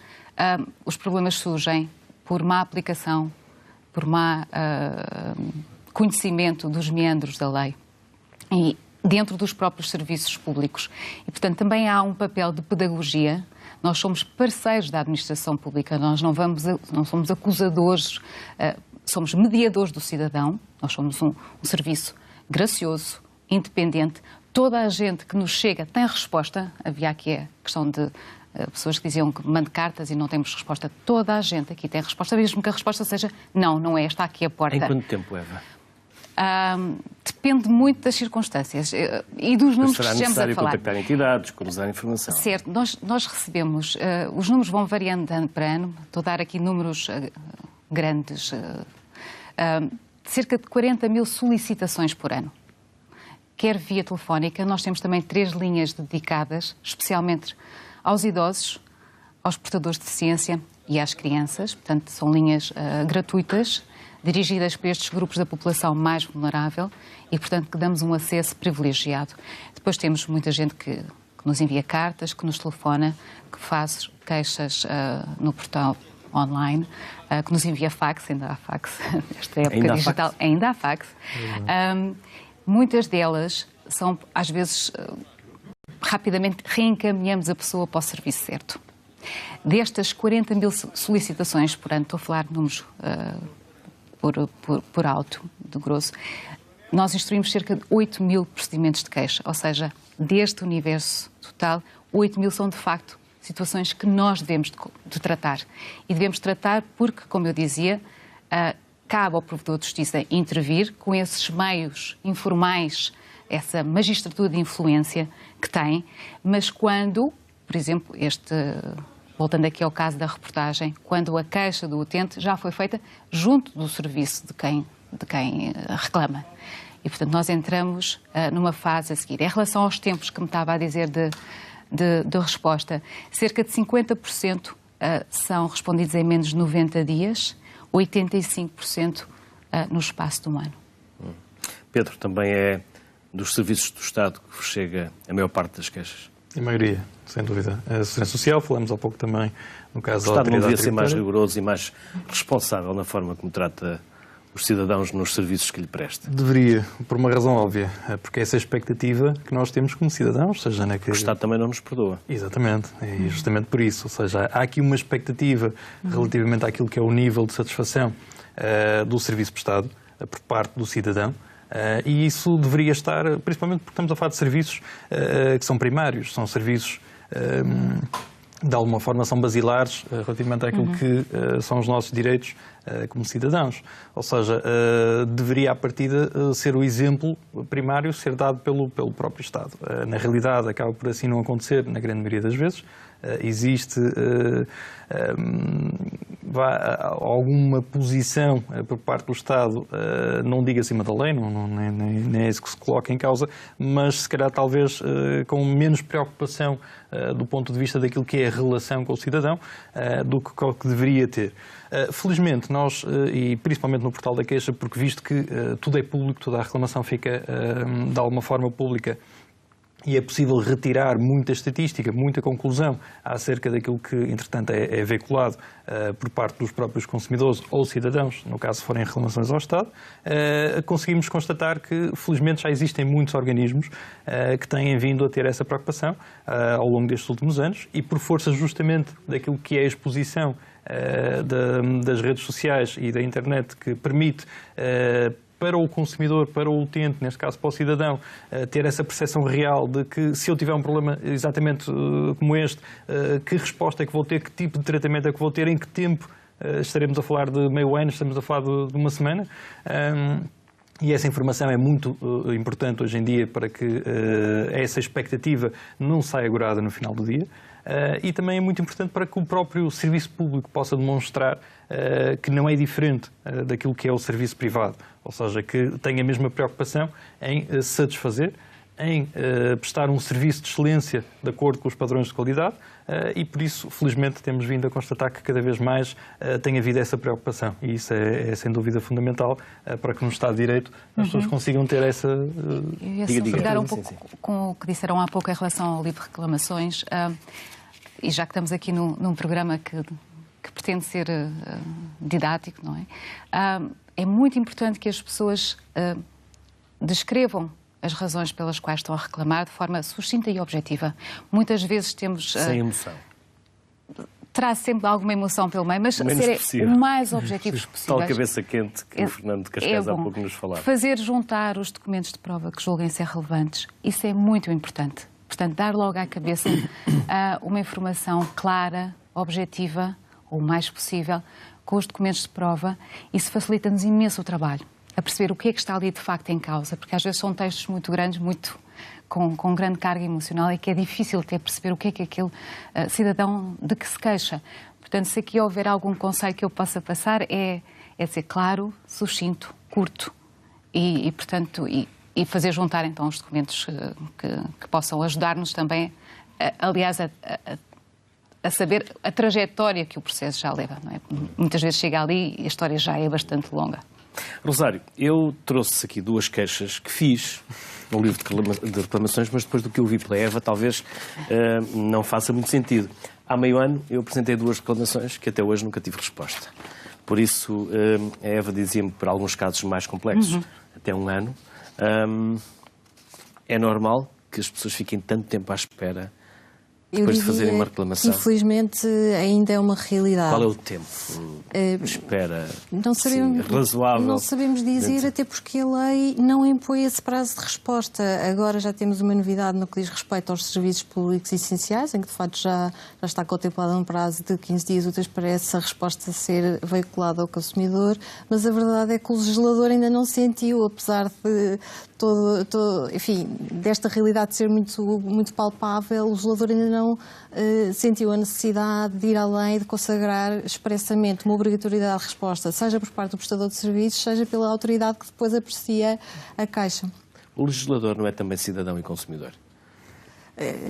os problemas surgem por má aplicação, por má conhecimento dos meandros da lei e dentro dos próprios serviços públicos. E, portanto, também há um papel de pedagogia. Nós somos parceiros da administração pública, nós não somos acusadores, somos mediadores do cidadão, nós somos um serviço gracioso, independente. Toda a gente que nos chega tem resposta. Havia aqui a questão de pessoas que diziam que mande cartas e não temos resposta. Toda a gente aqui tem resposta, mesmo que a resposta seja não é, está aqui a porta. Em quanto tempo, Eva? depende muito das circunstâncias e dos números que estejamos a falar. Será necessário contactar entidades, cruzar informação. Certo, nós recebemos, os números vão variando de ano para ano, estou a dar aqui números grandes, cerca de 40 mil solicitações por ano. Quer via telefónica, nós temos também 3 linhas dedicadas, especialmente aos idosos, aos portadores de deficiência e às crianças, portanto são linhas gratuitas, dirigidas para estes grupos da população mais vulnerável e, portanto, que damos um acesso privilegiado. Depois temos muita gente que nos envia cartas, que nos telefona, que faz queixas no portal online, que nos envia fax, ainda há fax, nesta época ainda digital, ainda há fax. Muitas delas são, às vezes, rapidamente reencaminhamos a pessoa para o serviço certo. Destas 40 mil solicitações por ano, estou a falar de números por alto, de grosso, nós instruímos cerca de 8 mil procedimentos de queixa, ou seja, deste universo total, 8 mil são de facto situações que nós devemos de tratar. E devemos tratar porque, como eu dizia, cabe ao provedor de justiça intervir com esses meios informais, essa magistratura de influência que tem, mas quando, por exemplo, voltando aqui ao caso da reportagem, quando a queixa do utente já foi feita junto do serviço de quem reclama. E, portanto, nós entramos numa fase a seguir. Em relação aos tempos que me estava a dizer de resposta, cerca de 50% são respondidos em menos de 90 dias, 85% no espaço de um ano. Pedro, também é dos serviços do Estado que vos chega a maior parte das queixas? A maioria, sem dúvida. A Segurança Social, falamos há pouco também no caso da autoridade tributária. O Estado não devia ser mais rigoroso e mais responsável na forma como trata os cidadãos nos serviços que lhe presta? Deveria, por uma razão óbvia, porque essa expectativa que nós temos como cidadãos, seja O Estado também não nos perdoa. Exatamente, e justamente por isso, ou seja, há aqui uma expectativa relativamente àquilo que é o nível de satisfação do serviço prestado por parte do cidadão, e isso deveria estar, principalmente porque estamos a falar de serviços que são primários, são serviços de alguma forma são basilares relativamente àquilo que são os nossos direitos como cidadãos. Ou seja, deveria à partida ser o exemplo primário ser dado pelo próprio Estado. Na realidade, acaba por assim não acontecer na grande maioria das vezes. Existe alguma posição por parte do Estado, não digo acima da lei, nem é isso que se coloca em causa, mas se calhar talvez com menos preocupação do ponto de vista daquilo que é a relação com o cidadão do que deveria ter. Felizmente nós, e principalmente no portal da queixa, porque visto que tudo é público, toda a reclamação fica de alguma forma pública, e é possível retirar muita estatística, muita conclusão acerca daquilo que, entretanto, é veiculado por parte dos próprios consumidores ou cidadãos, no caso forem reclamações ao Estado, conseguimos constatar que, felizmente, já existem muitos organismos que têm vindo a ter essa preocupação ao longo destes últimos anos e, por força justamente daquilo que é a exposição das redes sociais e da internet, que permite para o consumidor, para o utente, neste caso para o cidadão, ter essa percepção real de que se eu tiver um problema exatamente como este, que resposta é que vou ter, que tipo de tratamento é que vou ter, em que tempo, estaremos a falar de meio ano, estamos a falar de uma semana. E essa informação é muito importante hoje em dia para que essa expectativa não saia agorada no final do dia. E também é muito importante para que o próprio serviço público possa demonstrar que não é diferente daquilo que é o serviço privado. Ou seja, que tem a mesma preocupação em satisfazer, em prestar um serviço de excelência de acordo com os padrões de qualidade e, por isso, felizmente, temos vindo a constatar que cada vez mais tem havido essa preocupação. E isso é sem dúvida fundamental para que no Estado de Direito as pessoas consigam ter essa... Eu ia ligar um pouco com o que disseram há pouco em relação ao livro de reclamações, e já que estamos aqui num programa que pretende ser didático, não é? É muito importante que as pessoas descrevam as razões pelas quais estão a reclamar de forma sucinta e objetiva. Muitas vezes temos... Sem emoção. Traz sempre alguma emoção pelo meio, mas ser o mais objetivos possível. Tal cabeça quente que o Fernando de Cascais há pouco nos falava. Fazer juntar os documentos de prova que julguem ser relevantes, isso é muito importante. Portanto, dar logo à cabeça uma informação clara, objetiva, ou o mais possível, com os documentos de prova, isso facilita-nos imenso o trabalho. a perceber o que é que está ali de facto em causa, porque às vezes são textos muito grandes, com grande carga emocional, e que é difícil até perceber o que é que aquele cidadão de que se queixa. Portanto, se aqui houver algum conselho que eu possa passar, é ser claro, sucinto, curto e fazer juntar então os documentos que possam ajudar-nos também, aliás, a saber a trajetória que o processo já leva, não é? Muitas vezes chega ali e a história já é bastante longa. Rosário, eu trouxe aqui 2 queixas que fiz no livro de reclamações, mas depois do que eu vi pela Eva, talvez não faça muito sentido. Há meio ano eu apresentei 2 reclamações que até hoje nunca tive resposta. Por isso, a Eva dizia-me, por alguns casos mais complexos, até 1 ano, é normal que as pessoas fiquem tanto tempo à espera depois de fazerem uma reclamação. Infelizmente ainda é uma realidade. Qual é o tempo de espera razoável? Não sabemos dizer, até porque a lei não impõe esse prazo de resposta. Agora já temos uma novidade no que diz respeito aos serviços públicos essenciais, em que de facto já está contemplado um prazo de 15 dias úteis para essa resposta ser veiculada ao consumidor, mas a verdade é que o legislador ainda não sentiu, apesar de desta realidade ser muito palpável, o legislador ainda não sentiu a necessidade de ir além e de consagrar expressamente uma obrigatoriedade de resposta, seja por parte do prestador de serviços, seja pela autoridade que depois aprecia a queixa. O legislador não é também cidadão e consumidor?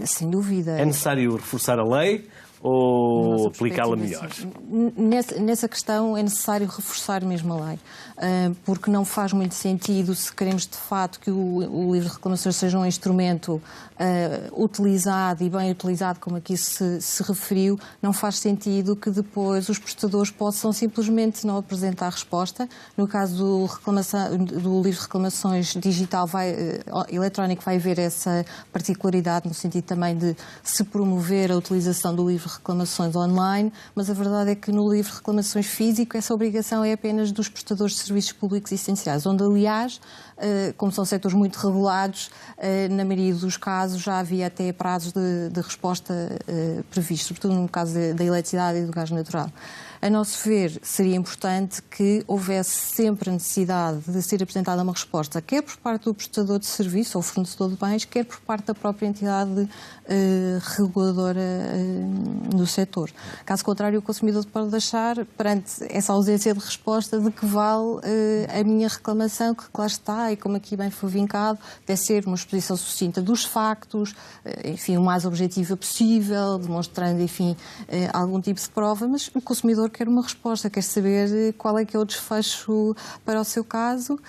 Sem dúvida. É necessário reforçar a lei ou aplicá-la melhor? Nessa questão é necessário reforçar mesmo a lei, porque não faz muito sentido, se queremos de facto que o livro de reclamações seja um instrumento utilizado e bem utilizado, como aqui se referiu, não faz sentido que depois os prestadores possam simplesmente não apresentar resposta. No caso do livro de reclamações digital eletrónico vai haver essa particularidade, no sentido também de se promover a utilização do livro de reclamações online, mas a verdade é que no livro de reclamações físico essa obrigação é apenas dos prestadores de serviços públicos essenciais, onde aliás, como são setores muito regulados, na maioria dos casos já havia até prazos de resposta previstos, sobretudo no caso da eletricidade e do gás natural. A nosso ver, seria importante que houvesse sempre a necessidade de ser apresentada uma resposta, quer por parte do prestador de serviço ou fornecedor de bens, quer por parte da própria entidade reguladora do setor. Caso contrário, o consumidor pode deixar, perante essa ausência de resposta, de que vale a minha reclamação, que lá está, e como aqui bem foi vincado, deve ser uma exposição sucinta dos factos, enfim, o mais objetiva possível, demonstrando, enfim, algum tipo de prova, mas o consumidor quer uma resposta, quer saber qual é que é o desfecho para o seu caso,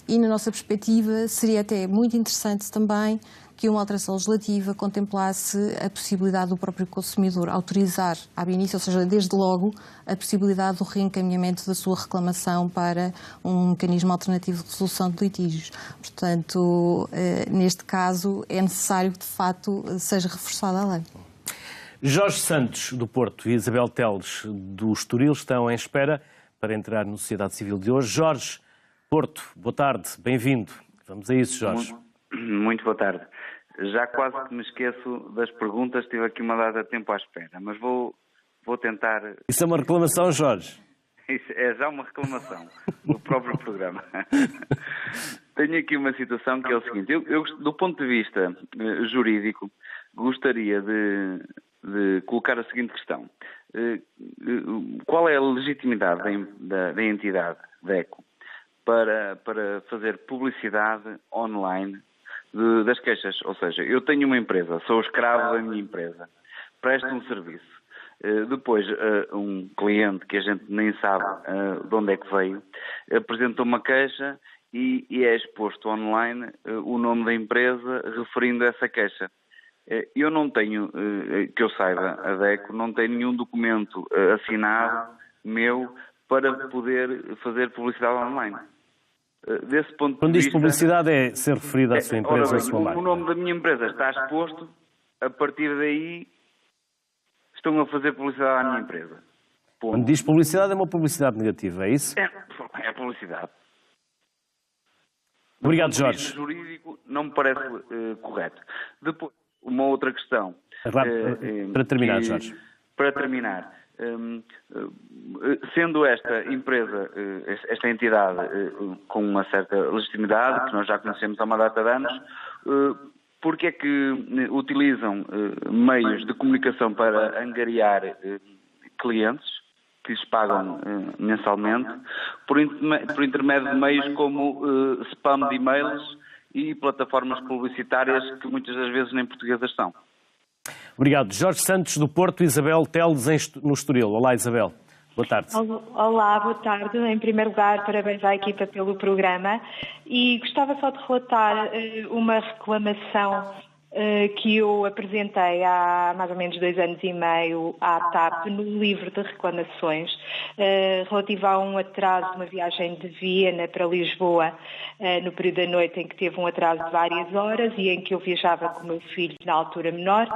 e na nossa perspectiva seria até muito interessante também que uma alteração legislativa contemplasse a possibilidade do próprio consumidor autorizar ab início, ou seja, desde logo, a possibilidade do reencaminhamento da sua reclamação para um mecanismo alternativo de resolução de litígios. Portanto, neste caso, é necessário que, de facto, seja reforçada a lei. Jorge Santos, do Porto, e Isabel Teles, do Estoril, estão em espera para entrar no Sociedade Civil de hoje. Jorge, Porto, boa tarde, bem-vindo. Vamos a isso, Jorge. Muito boa tarde. Já quase que me esqueço das perguntas, tive aqui uma data de tempo à espera, mas vou tentar... Isso é uma reclamação, Jorge? Isso é já uma reclamação do próprio programa. Tenho aqui uma situação que é o seguinte, eu do ponto de vista jurídico, gostaria de colocar a seguinte questão. Qual é a legitimidade da entidade DECO para fazer publicidade online das queixas? Ou seja, eu tenho uma empresa, sou escravo da minha empresa, presto um serviço. Depois, um cliente que a gente nem sabe de onde é que veio, apresenta uma queixa e é exposto online o nome da empresa referindo essa queixa. Eu não tenho, que eu saiba, a DECO não tem nenhum documento assinado meu para poder fazer publicidade online. Desse ponto de vista... Quando diz publicidade é ser referida à sua empresa ou à sua marca. O nome da minha empresa está exposto, a partir daí estão a fazer publicidade à minha empresa. Ponto. Quando diz publicidade é uma publicidade negativa, é isso? É publicidade. Obrigado, Jorge. O jurídico não me parece correto. Depois, uma outra questão. Para terminar, Jorge. Para terminar, sendo esta empresa, esta entidade com uma certa legitimidade, que nós já conhecemos há uma data de anos, porque é que utilizam meios de comunicação para angariar clientes que lhes pagam mensalmente por intermédio de meios como spam de e-mails e plataformas publicitárias que muitas das vezes nem portuguesas são? Obrigado. Jorge Santos, do Porto, Isabel Teles, no Estoril. Olá, Isabel. Boa tarde. Olá, boa tarde. Em primeiro lugar, parabéns à equipa pelo programa. E gostava só de relatar uma reclamação que eu apresentei há mais ou menos 2 anos e meio à TAP no livro de reclamações, relativo a um atraso de uma viagem de Viena para Lisboa, no período da noite em que teve um atraso de várias horas e em que eu viajava com o meu filho na altura menor,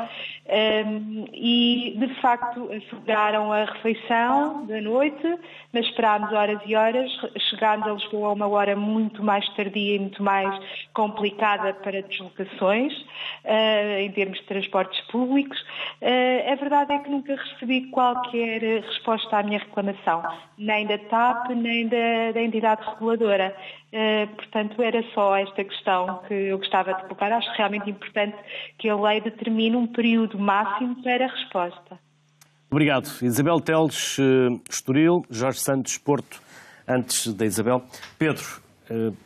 e de facto asseguraram a refeição da noite, mas esperámos horas e horas, chegámos a Lisboa a uma hora muito mais tardia e muito mais complicada para deslocações, em termos de transportes públicos. A verdade é que nunca recebi qualquer resposta à minha reclamação, nem da TAP, nem da entidade reguladora. Portanto, era só esta questão que eu gostava de colocar. Acho realmente importante que a lei determine um período máximo para a resposta. Obrigado. Isabel Teles, Estoril, Jorge Santos, Porto, antes da Isabel. Pedro,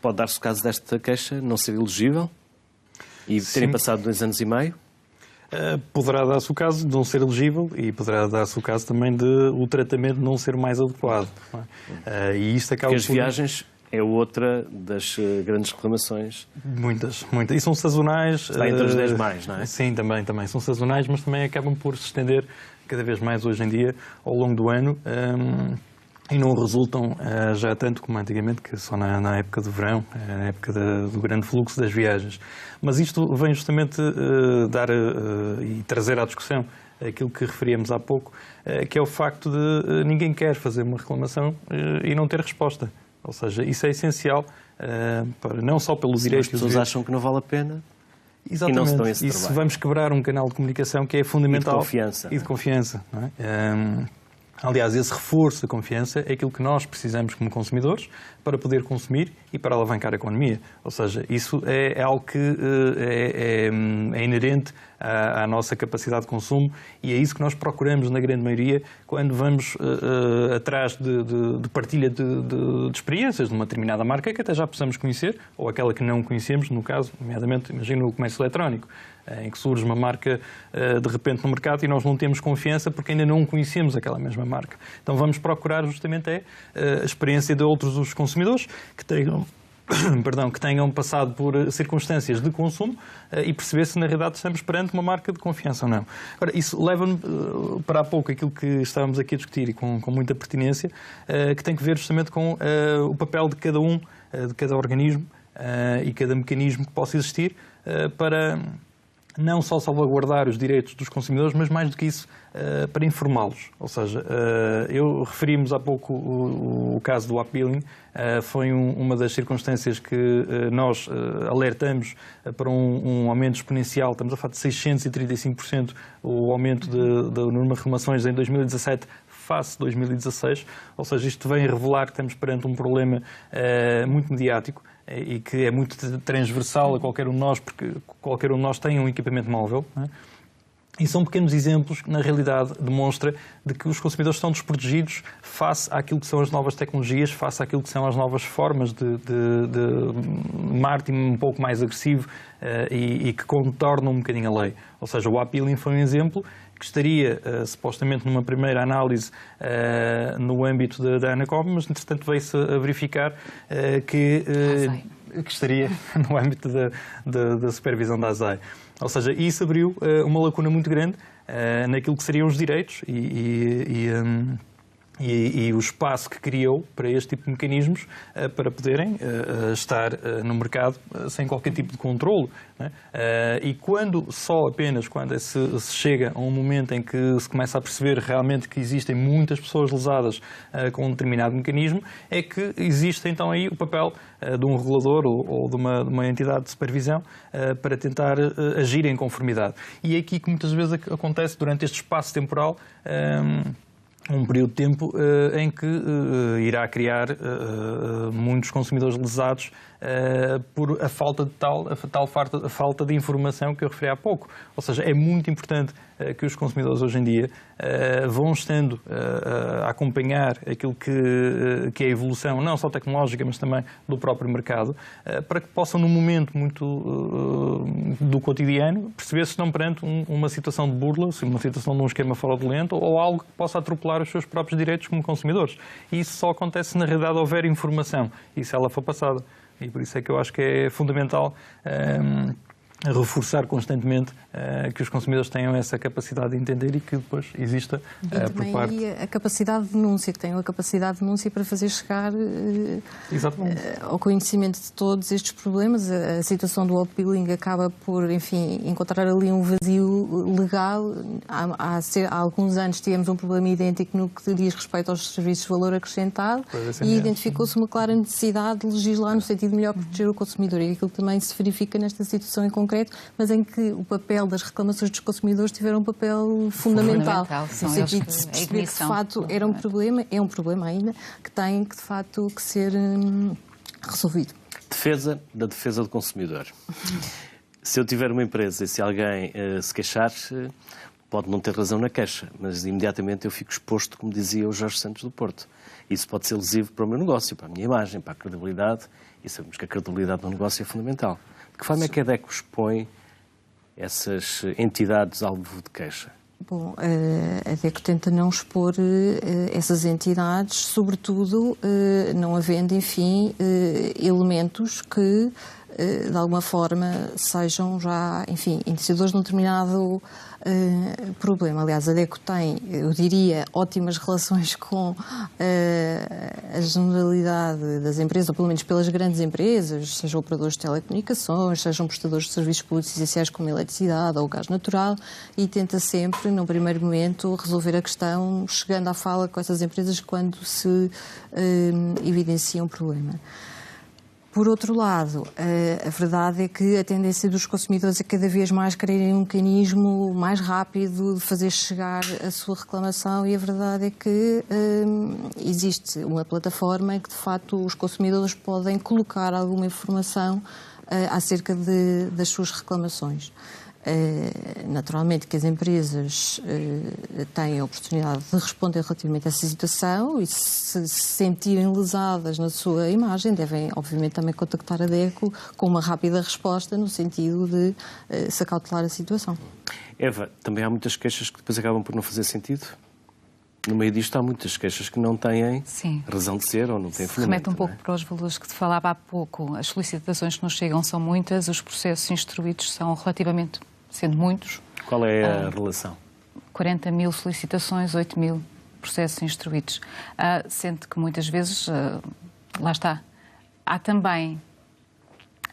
pode dar-se o caso desta queixa não ser elegível? E terem passado 2 anos e meio? Poderá dar-se o caso de não ser elegível e poderá dar-se o caso também de o tratamento não ser mais adequado. E isto acaba Porque as viagens é outra das grandes reclamações. Muitas. E são sazonais. Está entre os 10 mais, não é? Sim, também. São sazonais, mas também acabam por se estender cada vez mais hoje em dia ao longo do ano. E não resultam já tanto como antigamente, que só na época do verão, na época do grande fluxo das viagens. Mas isto vem justamente dar e trazer à discussão aquilo que referíamos há pouco, que é o facto de ninguém quer fazer uma reclamação e não ter resposta. Ou seja, isso é essencial não só pelo direito... As pessoas acham que não vale a pena. Exatamente. E não se dão esse trabalho. trabalho. Vamos quebrar um canal de comunicação que é fundamental. E de confiança. Não é? Aliás, esse reforço da confiança é aquilo que nós precisamos como consumidores para poder consumir e para alavancar a economia. Ou seja, isso é algo que é inerente à nossa capacidade de consumo e é isso que nós procuramos, na grande maioria, quando vamos atrás de partilha de experiências de uma determinada marca que até já possamos conhecer, ou aquela que não conhecemos, no caso, nomeadamente, imagina o comércio eletrónico, em que surge uma marca de repente no mercado e nós não temos confiança porque ainda não conhecemos aquela mesma marca. Então vamos procurar justamente a experiência de outros dos consumidores que tenham passado por circunstâncias de consumo e perceber se na realidade estamos perante uma marca de confiança ou não. Agora, isso leva-me para há pouco aquilo que estávamos aqui a discutir e com muita pertinência, que tem que ver justamente com o papel de cada de cada organismo e cada mecanismo que possa existir para não só salvaguardar os direitos dos consumidores, mas mais do que isso, para informá-los. Ou seja, eu referimos há pouco o caso do Appealing, foi uma das circunstâncias que nós alertamos para um aumento exponencial, estamos a falar de 635% o aumento do número de reclamações em 2017 face a 2016, ou seja, isto vem revelar que estamos perante um problema muito mediático, e que é muito transversal a qualquer um de nós, porque qualquer um de nós tem um equipamento móvel, não é? E são pequenos exemplos que, na realidade, demonstra de que os consumidores estão desprotegidos face àquilo que são as novas tecnologias, face àquilo que são as novas formas de marketing um pouco mais agressivo e que contornam um bocadinho a lei. Ou seja, o Appealing foi um exemplo que estaria, supostamente, numa primeira análise no âmbito da ANACOM, mas, entretanto, veio-se a verificar que estaria no âmbito da supervisão da ASAI. Ou seja, isso abriu uma lacuna muito grande naquilo que seriam os direitos e o espaço que criou para este tipo de mecanismos para poderem estar no mercado sem qualquer tipo de controle, não é? E quando se chega a um momento em que se começa a perceber realmente que existem muitas pessoas lesadas com um determinado mecanismo, é que existe então aí o papel de um regulador ou de uma entidade de supervisão para tentar agir em conformidade. E é aqui que muitas vezes acontece durante este espaço temporal um período de tempo em que irá criar muitos consumidores lesados por a falta de falta de informação que eu referi há pouco. Ou seja, é muito importante que os consumidores hoje em dia vão estando a acompanhar aquilo que é a evolução, não só tecnológica, mas também do próprio mercado, para que possam, num momento muito do cotidiano, perceber se estão perante uma situação de burla, uma situação de um esquema fraudulento ou algo que possa atropelar os seus próprios direitos como consumidores. E isso só acontece se, na realidade, houver informação e se ela for passada. E por isso é que eu acho que é fundamental reforçar constantemente que os consumidores tenham essa capacidade de entender e que depois exista por parte... E a capacidade de denúncia, que tenham a capacidade de denúncia para fazer chegar ao conhecimento de todos estes problemas. A situação do outbilling acaba por, enfim, encontrar ali um vazio legal. Há alguns anos tivemos um problema idêntico no que diz respeito aos serviços de valor acrescentado e identificou-se uma clara necessidade de legislar no sentido de melhor proteger o consumidor. E aquilo também se verifica nesta situação em concreto, mas em que o papel das reclamações dos consumidores tiveram um papel fundamental. No sentido de se perceber que, de facto, era um problema, é um problema ainda, que tem que, de facto, que ser resolvido. Defesa da defesa do consumidor. Se eu tiver uma empresa e se alguém se queixar, pode não ter razão na queixa, mas imediatamente eu fico exposto, como dizia o Jorge Santos do Porto. Isso pode ser lesivo para o meu negócio, para a minha imagem, para a credibilidade, e sabemos que a credibilidade do negócio é fundamental. De que forma é que a DECO expõe essas entidades alvo de queixa? Bom, a DECO tenta não expor essas entidades, sobretudo não havendo, enfim, elementos que, de alguma forma, sejam já, enfim, indicadores de um determinado problema. Aliás, a DECO tem, eu diria, ótimas relações com a generalidade das empresas, ou pelo menos pelas grandes empresas, sejam operadores de telecomunicações, sejam prestadores de serviços públicos essenciais como eletricidade ou gás natural, e tenta sempre, num primeiro momento, resolver a questão chegando à fala com essas empresas quando se evidencia um problema. Por outro lado, a verdade é que a tendência dos consumidores é cada vez mais quererem um mecanismo mais rápido de fazer chegar a sua reclamação, e a verdade é que existe uma plataforma em que, de facto, os consumidores podem colocar alguma informação acerca das suas reclamações. Naturalmente que as empresas têm a oportunidade de responder relativamente a essa situação, e se sentirem lesadas na sua imagem, devem obviamente também contactar a DECO com uma rápida resposta no sentido de se acautelar a situação. Eva, também há muitas queixas que depois acabam por não fazer sentido? No meio disto há muitas queixas que não têm razão de ser ou não têm fundamento. Remete um pouco para os valores que te falava há pouco. As solicitações que nos chegam são muitas, os processos instruídos são relativamente, sendo muitos. Qual é a relação? 40 mil solicitações, 8 mil processos instruídos. Sendo que muitas vezes, lá está, há também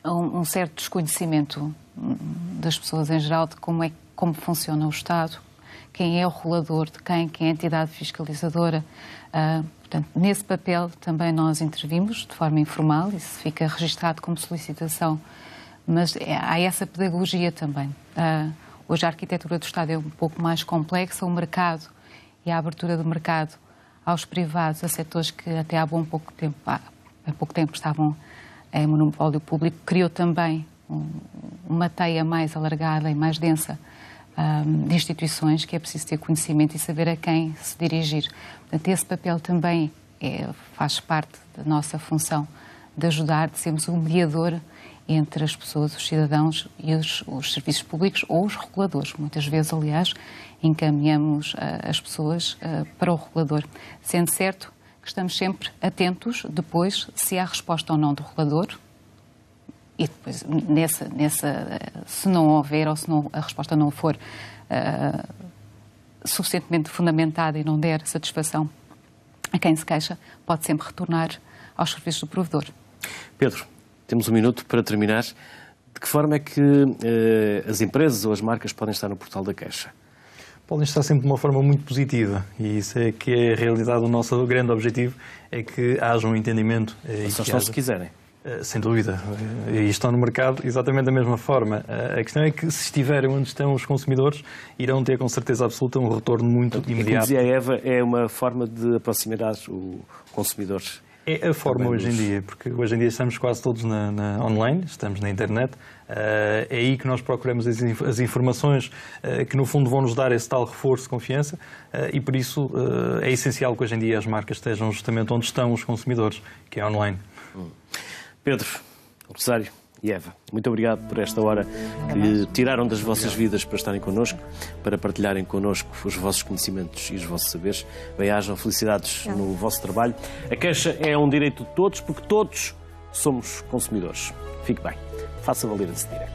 um certo desconhecimento das pessoas em geral de como funciona o Estado, quem é o regulador, de quem é a entidade fiscalizadora. Portanto, nesse papel também nós intervimos de forma informal, isso fica registado como solicitação, mas há essa pedagogia também. Hoje a arquitetura do Estado é um pouco mais complexa, o mercado e a abertura do mercado aos privados, a setores que até há pouco tempo estavam em monopólio público, criou também uma teia mais alargada e mais densa de instituições que é preciso ter conhecimento e saber a quem se dirigir. Portanto, esse papel também faz parte da nossa função de ajudar, de sermos um mediador entre as pessoas, os cidadãos e os serviços públicos ou os reguladores. Muitas vezes, aliás, encaminhamos as pessoas para o regulador, sendo certo que estamos sempre atentos depois se há resposta ou não do regulador, e depois, se não houver ou se a resposta não for suficientemente fundamentada e não der satisfação a quem se queixa, pode sempre retornar aos serviços do provedor. Pedro, temos um minuto para terminar. De que forma é que as empresas ou as marcas podem estar no portal da queixa? Podem estar sempre de uma forma muito positiva, e isso é que é a realidade. O nosso grande objetivo é que haja um entendimento. Só estão se quiserem. Sem dúvida. E estão no mercado exatamente da mesma forma. A questão é que, se estiverem onde estão os consumidores, irão ter com certeza absoluta um retorno muito imediato. Como dizia a Eva, é uma forma de aproximar o consumidor. É a forma hoje em dia, porque hoje em dia estamos quase todos online, estamos na internet. É aí que nós procuramos as informações que, no fundo, vão nos dar esse tal reforço de confiança e, por isso, é essencial que hoje em dia as marcas estejam justamente onde estão os consumidores, que é online. Pedro, Rosário e Eva, muito obrigado por esta hora que tiraram das vossas vidas para estarem connosco, para partilharem connosco os vossos conhecimentos e os vossos saberes. Bem-ajam, felicidades no vosso trabalho. A queixa é um direito de todos, porque todos somos consumidores. Fique bem, faça valer esse direito.